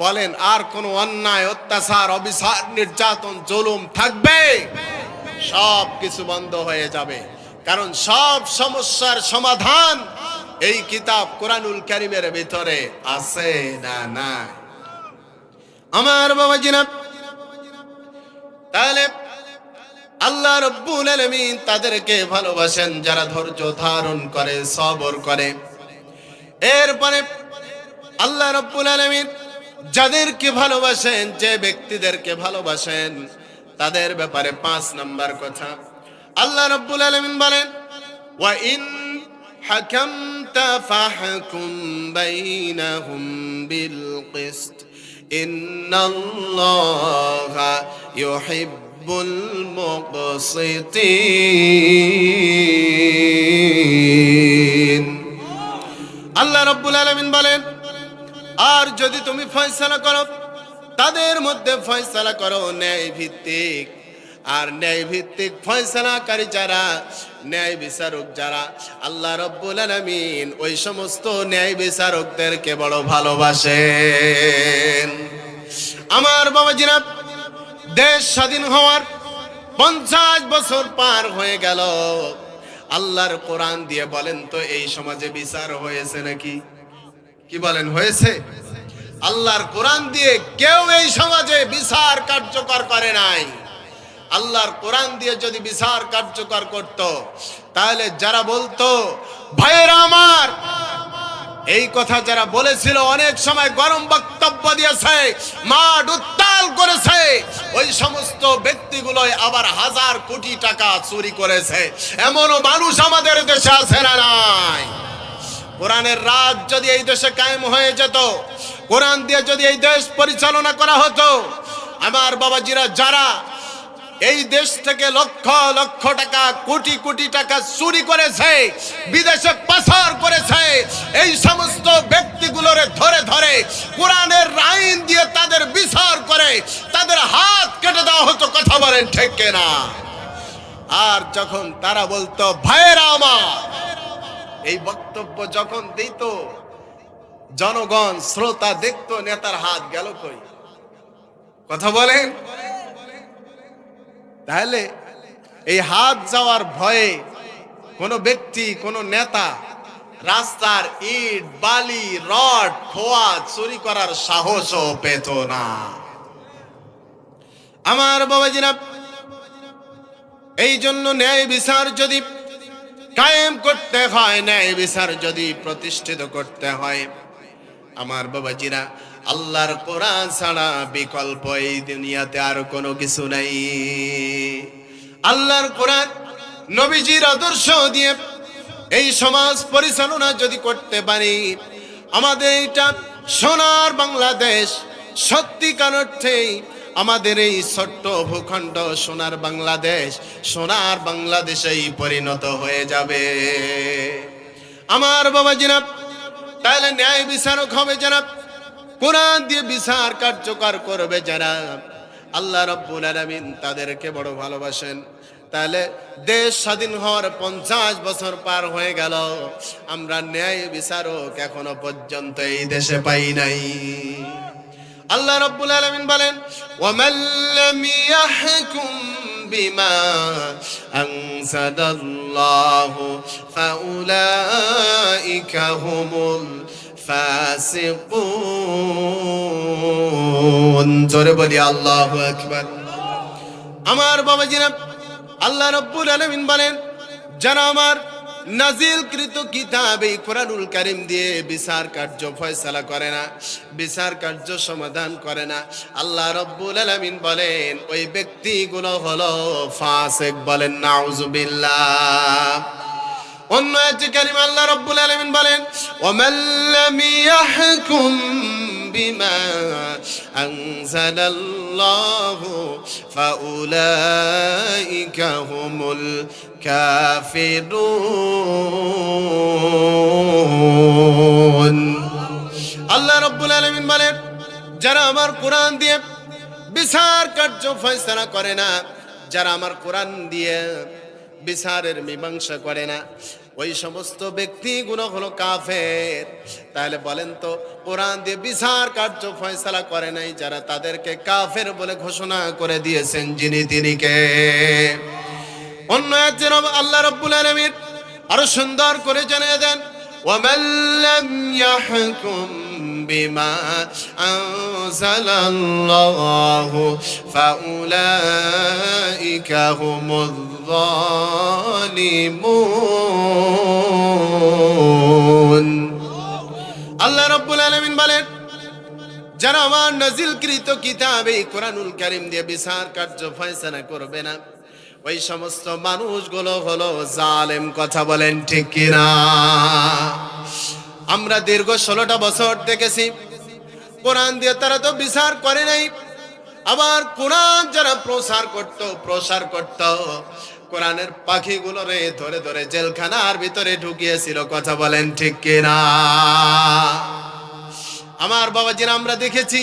বলেন আর কোন অন্যায়, অত্যাচার, অবিচার, নির্যাতন, জুলুম থাকবে? সব কিছু বন্ধ হয়ে যাবে। কারণ সব সমস্যার সমাধান এই কিতাব কোরআনুল কারীমের ভিতরে আছে না না? আমার বাবাজিরা, তাহলে আল্লাহ রাব্বুল আলামিন তাদেরকে ভালোবাসেন যারা ধৈর্য ধারণ করে, সবর করে। এরপরে আল্লাহ রাব্বুল আলামিন যাদেরকে ভালোবাসেন, যে ব্যক্তিদেরকে ভালোবাসেন, তাদের ব্যাপারে 5 নাম্বার কথা আল্লাহ রাব্বুল আলামিন বলেন, ওয়া ইন হাকামতা ফাহকুম বাইনাহুম বিল কিসত ইন্নাল্লাহা ইউহিব্বুল মুকসিতিন। আল্লাহ রাব্বুল আলামিন বলেন, আর যদি তুমি ফয়সালা করো, তাদের মধ্যে ফয়সালা করো ন্যায় ভিত্তিক। আর ন্যায় ভিত্তিক ফয়সালাকারী যারা, ন্যায় বিচারক যারা, আল্লাহ রাব্বুল আলামিন ওই সমস্ত ন্যায় বিচারকদেরকে বড় ভালোবাসেন। আমার বাবাজিরা, দেশ স্বাধীন হওয়ার 50 বছর পার হয়ে গেল। আল্লাহর কোরআন দিয়ে বলেন তো এই সমাজে বিচার হয়েছে নাকি? কি বলেন, হয়েছে? আল্লাহর কোরআন দিয়ে কেউ এই সমাজে বিচার কার্যকর করে নাই। আল্লাহর কোরআন দিয়ে যদি বিচার কার্যকর করত, তাহলে যারা বলতো ভাইয়েরা আমার, এই কথা যারা বলেছিল, অনেক সময় গরম বক্তব্য দিয়েছে, মাঠ উত্তাল করেছে, ওই সমস্ত ব্যক্তিগুলোই আবার হাজার কোটি টাকা চুরি করেছে। এমনও মানুষ আমাদের দেশে আছে না নাই? কোরআনের রাজ যদি এই দেশে কায়েম হয়ে যেত, কোরআন দিয়ে যদি এই দেশ পরিচালনা করা হতো, আমার বাবাজিরা যারা এই দেশ থেকে লক্ষ লক্ষ টাকা, কোটি কোটি টাকা চুরি করেছে, বিদেশে পাচার করেছে, এই সমস্ত ব্যক্তিগুলোর ধরে ধরে কোরআনের আইন দিয়ে তাদের বিচার করে তাদের হাত কেটে দেওয়া হতো। কথা বলেন ঠিক কিনা? আর যখন তারা বলতো ভাইয়েরা আমার, এই বক্তব্য যখন দিত, জনগণ শ্রোতা দেখতো নেতার হাত গেল কই। কথা বলেন? তাহলে এই হাত যাওয়ার ভয়ে কোন ব্যক্তি, কোন নেতা রাস্তার ইট, বালি, রড, খোয়া চুরি করার সাহসও পেত না। আমার বাবাজিরা, এই জন্য ন্যায় বিচার যদি কায়েম করতে হয়, ন্যায় বিচার যদি প্রতিষ্ঠিত করতে হয়, আমার বাবাজিরা, আল্লাহর কোরআন ছাড়া বিকল্প এই দুনিয়াতে আর কোনো কিছু নাই। আল্লাহর কোরআন, নবীজির আদর্শ দিয়ে এই সমাজ পরিচালনা যদি করতে পারি, আমাদের এটা সোনার বাংলাদেশ, সত্যিকার অর্থেই আমাদের এই ছোট্ট ভূখণ্ড সোনার বাংলাদেশ, সোনার বাংলাদেশেই পরিণত হয়ে যাবে। আমার বাবাজিরা, তাহলে ন্যায় বিচারক হবে যারা, কোরআন দিয়ে বিচার কার্যকর করবে যারা, আল্লাহ রাব্বুল আলামিন তাদেরকে বড় ভালোবাসেন। তাহলে দেশ স্বাধীন হওয়ার 50 বছর পার হয়ে গেল, আমরা ন্যায় বিচারক এখনো পর্যন্ত এই দেশে পাই নাই। আল্লাহ রাব্বুল আলামিন বলেন, ওয়ামান লাম ইয়াহকুম বিমা আনজালাল্লাহু ফাউলাইকা হুমুল ফাসিকুন। জোরে বলি আল্লাহু আকবার। আমার বাবাজিরা, আল্লাহ রাব্বুল আলামিন বলেন, যারা আমার নাজিলকৃত কিতাব এই কোরআনুল কারীম দিয়ে বিচার কার্য ফয়সালা করে না, বিচার কার্য সমাধান করে না, আল্লাহ রাব্বুল আলামিন বলেন ওই ব্যক্তিগুলো হলো ফাসিক। বলেন নাউযুবিল্লাহ। অন্য আয়াতে কারিমে আল্লাহ রাব্বুল আলামিন বলেন, ওয়ামান লাম ইয়াহকুম বিমা আনজালাল্লাহু ফাউলাইকা হুমুল কাফিরুন। আল্লাহ রাব্বুল আলামিন বলেন, যারা আমার কোরআন দিয়ে বিচার কার্য ফয়সালা করে না, যারা আমার কোরআন দিয়ে বিচারের মীমাংসা করে না, ওই সমস্ত ব্যক্তিগুলো হলো কাফের। তাহলে বলেন তো, কোরআন দিয়ে বিচার কার্য ফয়সালা করে নাই যারা, তাদেরকে কাফের বলে ঘোষণা করে দিয়েছেন যিনি, তিনি কে? অন্য আয়াতে আল্লাহ রাব্বুল আলামিন আরো সুন্দর করে জানিয়ে দেন, ওয়ামান লাম ইয়াহকুম বিমা আনজালাল্লাহু ফাউলাইকা হুমুয যালিমুন। আল্লাহ রাব্বুল আলামিন বলেন, যারা আমার নাজিলকৃত কিতাব এই কোরআনুল কারীম দিয়ে বিচার কার্য ফয়সালা করবে না, ওই সমস্ত মানুষগুলো হলো জালেম। কথা বলেন ঠিক কিনা? আমরা দীর্ঘ 16টা বছর দেখেছি কোরআন দিয়ে তারা তো বিচার করে নাই, আবার কোরআন যারা প্রসার করত কোরআনের পাখিগুলো রে ধরে ধরে জেলখানার ভিতরে ঢুকিয়েছিল। কথা বলেন ঠিক কিনা? আমার বাবাজিরা, আমরা দেখেছি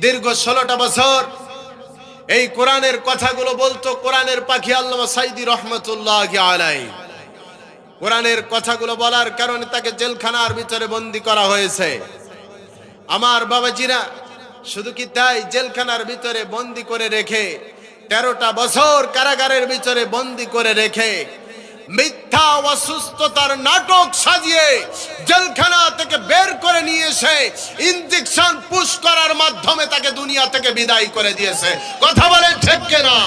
দীর্ঘ 16টা বছর এই কোরআনের কথাগুলো বলতো কোরআনের পাখি আল্লামা সাইদি রহমতুল্লাহি আলাইহি। কোরআনের কথাগুলো বলার কারণে তাকে জেলখানার ভিতরে বন্দী করা হয়েছে। আমার বাবাজিরা, শুধু কি তাই, জেলখানার ভিতরে বন্দী করে রেখে 13টা বছর কারাগারের ভিতরে বন্দী করে রেখে মিথ্যা অসুস্থতার নাটক সাজিয়ে জেলখানা থেকে বের করে নিয়ে এসে ইনজেকশন পুশ করার মাধ্যমে তাকে দুনিয়া থেকে বিদায় করে দিয়েছে। কথা বলে ঠিক কিনা?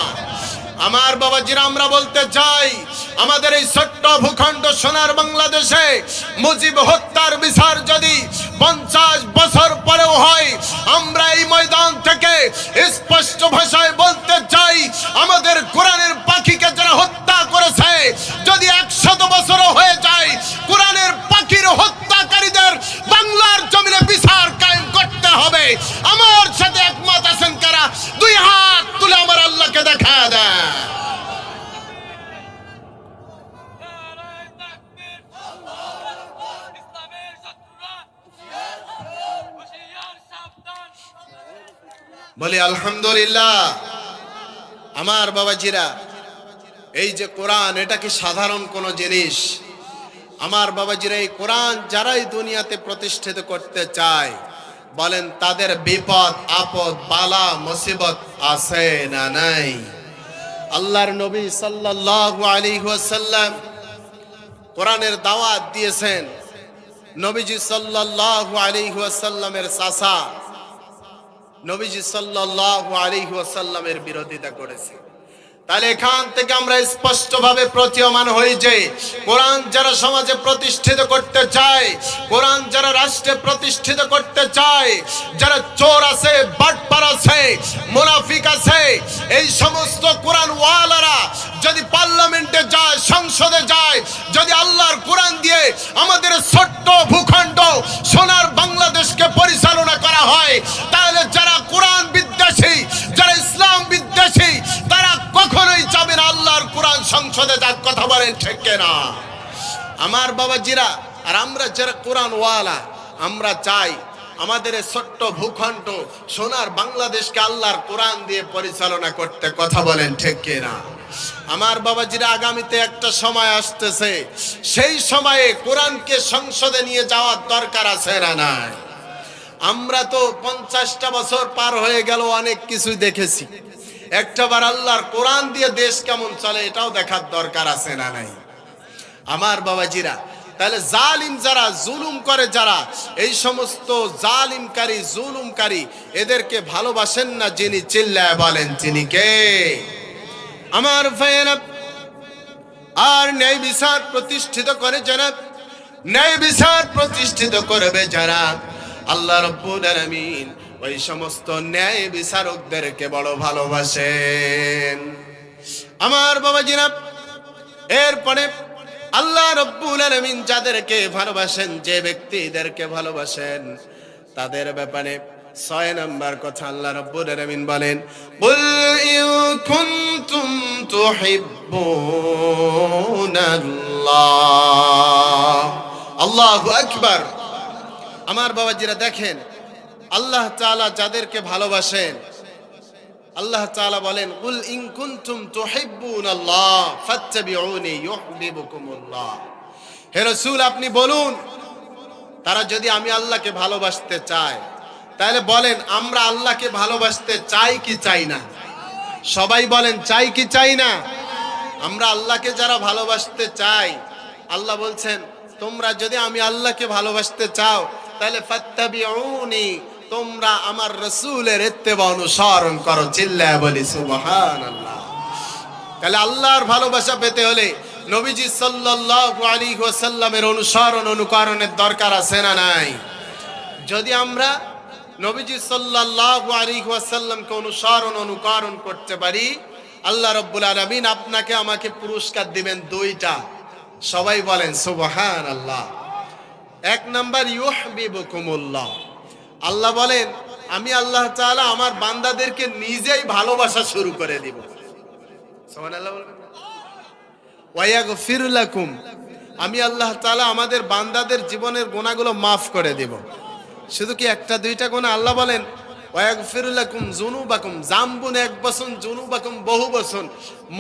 আমার বাবাজিরা, আমরা বলতে চাই, আমাদের এই ছোট্ট ভূখণ্ড সোনার বাংলাদেশে মুজিব হত্যার বিচার যদি 50 বছর পরেও হয়, আমরা এই ময়দান থেকে স্পষ্ট ভাষায় বলতে চাই, আমাদের কোরআনের পাখিকে যারা হত্যা করেছে, যদি 100 বছরও হয়ে যায়, কোরআনের পাখির হত্যাকারীদের বাংলার জমিনে বিচার কায়েম করতে হবে। আমার সাথে একমত আছেন কারা? 2 হাত তুলে আমার আল্লাহকে দেখা দেয়। বলি আলহামদুলিল্লাহ। আমার বাবাজিরা, এই যে কোরআন, এটা কি সাধারণ কোনো জিনিস? আমার বাবাজিরা, এই কোরআন যারাই দুনিয়াতে প্রতিষ্ঠিত করতে চায়, বলেন তাদের বিপদ আপদ বালা মুসিবত আছে না নাই? আল্লাহর নবী সাল্লাল্লাহু আলাইহি ওয়াসাল্লাম কোরআনের দাওয়াত দিয়েছেন। নবীজি সাল্লাল্লাহু আলাইহি ওয়াসাল্লামের চাচা নবীজি সাল্লাল্লাহু আলাইহি ওয়াসাল্লামের বিরোধিতা করেছে। তাহলে এখান থেকে আমরা স্পষ্টভাবে প্রতীয়মান হই যে কোরআন যারা সমাজে প্রতিষ্ঠিত করতে চায়, কোরআন যারা রাষ্ট্রে প্রতিষ্ঠিত করতে চায়, যারা চোর আছে, বাটপার আছে, মুনাফিক আছে, এই সমস্ত কোরআন ওয়ালারা যদি পার্লামেন্টে যায়, সংসদে যায়, যদি আল্লাহর কোরআন দিয়ে আমাদের ছোট্ট ভূখণ্ড সোনার বাংলাদেশকে পরিচালনা করা হয়, তাহলে যারা কোরআন বিদ্বেষী, যারা ইসলাম বিদ্বেষী, তারা কখনোই চাবে না আল্লাহর কোরআন সংসদে যাক। কথা বলেন ঠিক কিনা? আমার বাবাজিরা, আর আমরা যারা কোরআন ওয়ালা, আমরা চাই আমাদের ছোট্ট ভূখণ্ড সোনার বাংলাদেশকে আল্লাহর কোরআন দিয়ে পরিচালনা করতে। কথা বলেন ঠিক কিনা? আমার বাবাজিরা, আগামীতে একটা সময় আসতেছে, সেই সময়ে কোরআনকে সংসদে নিয়ে যাওয়ার দরকার আছে না নাই? আমরা তো 50টা বছর পার হয়ে গেল, অনেক কিছু দেখেছি। একটাবার আল্লাহর কোরআন দিয়ে দেশ কেমন চলে এটাও দেখার দরকার আছে না নাই? আমার বাবাজিরা, তাহলে জালিম যারা, জুলুম করে যারা, এই সমস্ত জালিমকারী জুলুমকারী, এদেরকে ভালোবাসেন না যিনি? চিল্লায় বলেন তিনি কে? আমার ভাইয়েরা, আর ন্যায় বিচার প্রতিষ্ঠিত করে যারা, ন্যায় বিচার প্রতিষ্ঠিত করবে যারা, আল্লাহ রাব্বুল আলামিন ওই সমস্ত ন্যায় বিচারকদেরকে বড় ভালোবাসেন। আমার বাবাজিরা, এরপরে আল্লাহ রাব্বুল আলামিন যাদেরকে ভালোবাসেন, যে ব্যক্তিদেরকে ভালোবাসেন, তাদের ব্যাপারে 6 নম্বর কথা আল্লাহ রাব্বুল আলামিন বলেন, কুল ইন কুনতুম তুহিব্বুনাল্লাহ। আল্লাহু আকবার। আমার বাবাজিরা দেখেন, আল্লাহ তাআলা যাদেরকে ভালোবাসেন, আল্লাহ তাআলা বলেন, কুল ইন কুনতুম তুহিব্বুনাল্লাহ ফাত্তাবিউনি ইউহিব্বুকুমুল্লাহ। হে রাসূল, আপনি বলুন, তারা যদি আমি আল্লাহকে ভালোবাসতে চায়, তাহলে বলেন আমরা আল্লাহকে ভালোবাসতে চাই কি চাই না? সবাই বলেন, চাই কি চাই না? আমরা আল্লাহকে যারা ভালোবাসতে চাই, আল্লাহ বলছেন তোমরা যদি আমি আল্লাহকে ভালোবাসতে চাও, তাহলে ফাত্তাবিউনি, তোমরা আমার রাসূলের ইত্তেবা অনুসরণ করো। চিল্লায়া বলি সুবহানাল্লাহ। তাহলে আল্লাহর ভালোবাসা পেতে হলে নবীজি সাল্লাল্লাহু আলাইহি ওয়াসাল্লামের অনুসরণ অনুকরণের দরকার আছে না নাই? যদি আমরা নবীজি সাল্লাল্লাহু আলাইহি ওয়াসাল্লামকে অনুসরণ অনুকরণ করতে পারি, আল্লাহ রাব্বুল আলামিন আপনাকে আমাকে পুরস্কার দিবেন দুইটা। সবাই বলেন সুবহানাল্লাহ। এক নাম্বার ইউহিব্বুকুমুল্লাহ, আল্লাহ বলেন আমি আল্লাহ তাআলা আমার বান্দাদেরকে নিজেই ভালোবাসা শুরু করে দিব। সুবহানাল্লাহ বলবেন। ওয়া ইয়াগফির লাকুম, আমি আল্লাহ তাআলা আমাদের বান্দাদের জীবনের গুনাহগুলো মাফ করে দেব। শুধু কি একটা দুইটা গুনাহ? আল্লাহ বলেন ওয়া ইয়াগফির লাকুম যুনুবাকুম, জামবুন এক বচন, যুনুবাকুম বহু বচন।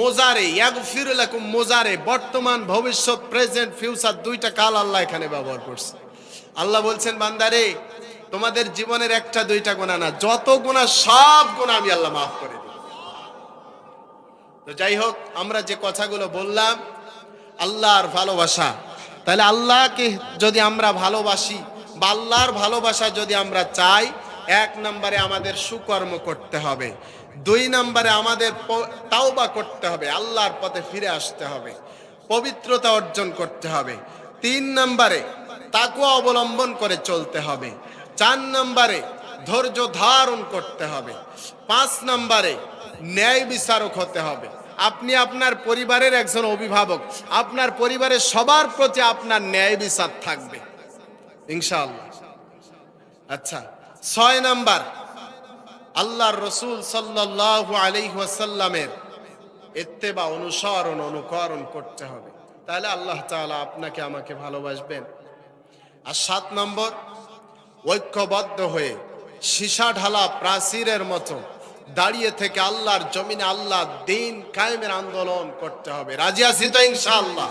মোজারে ইয়াগফির লাকুম, মোজারে বর্তমান ভবিষ্যৎ প্রেজেন্ট ফিউচার দুইটা কাল আল্লাহ এখানে ব্যবহার করছে। আল্লাহ বলছেন বান্দারে তোমাদের জীবনের একটা দুইটা গুনাহ না, যত গুনাহ সব গুনাহ আমি আল্লাহ মাফ করে দিই। তো যাই হোক, আমরা যে কথাগুলো বললাম আল্লাহর ভালোবাসা, তাহলে আল্লাহকে যদি আমরা ভালোবাসি বা আল্লাহর ভালোবাসা যদি আমরা চাই, এক নম্বরে আমাদের সুকর্ম করতে হবে, দুই নম্বরে আমাদের তাওবা করতে হবে, আল্লাহর পথে ফিরে আসতে হবে, পবিত্রতা অর্জন করতে হবে, তিন নম্বরে তাকওয়া অবলম্বন করে চলতে হবে, চার নম্বরে ধৈর্য ধারণ করতে হবে, পাঁচ নম্বরে ন্যায় বিচারক হতে হবে। আপনি আপনার পরিবারের একজন অভিভাবক, আপনার পরিবারের সবার প্রতি আপনার ন্যায় বিচার থাকবে ইনশাআল্লাহ। আচ্ছা, ছয় নাম্বার আল্লাহর রাসূল সাল্লাল্লাহু আলাইহি ওয়াসাল্লামের ইত্তেবা অনুসরণ অনুকরণ করতে হবে, তাহলে আল্লাহ তাআলা আপনাকে আমাকে ভালোবাসবেন। আর সাত নম্বর ঐক্যবদ্ধ হয়ে সীসা ঢালা প্রাচীরের মতো দাঁড়িয়ে থেকে আল্লাহর জমিনে আল্লাহ দ্বীন কায়েমের আন্দোলন করতে হবে। রাজি আছি তো ইনশাআল্লাহ?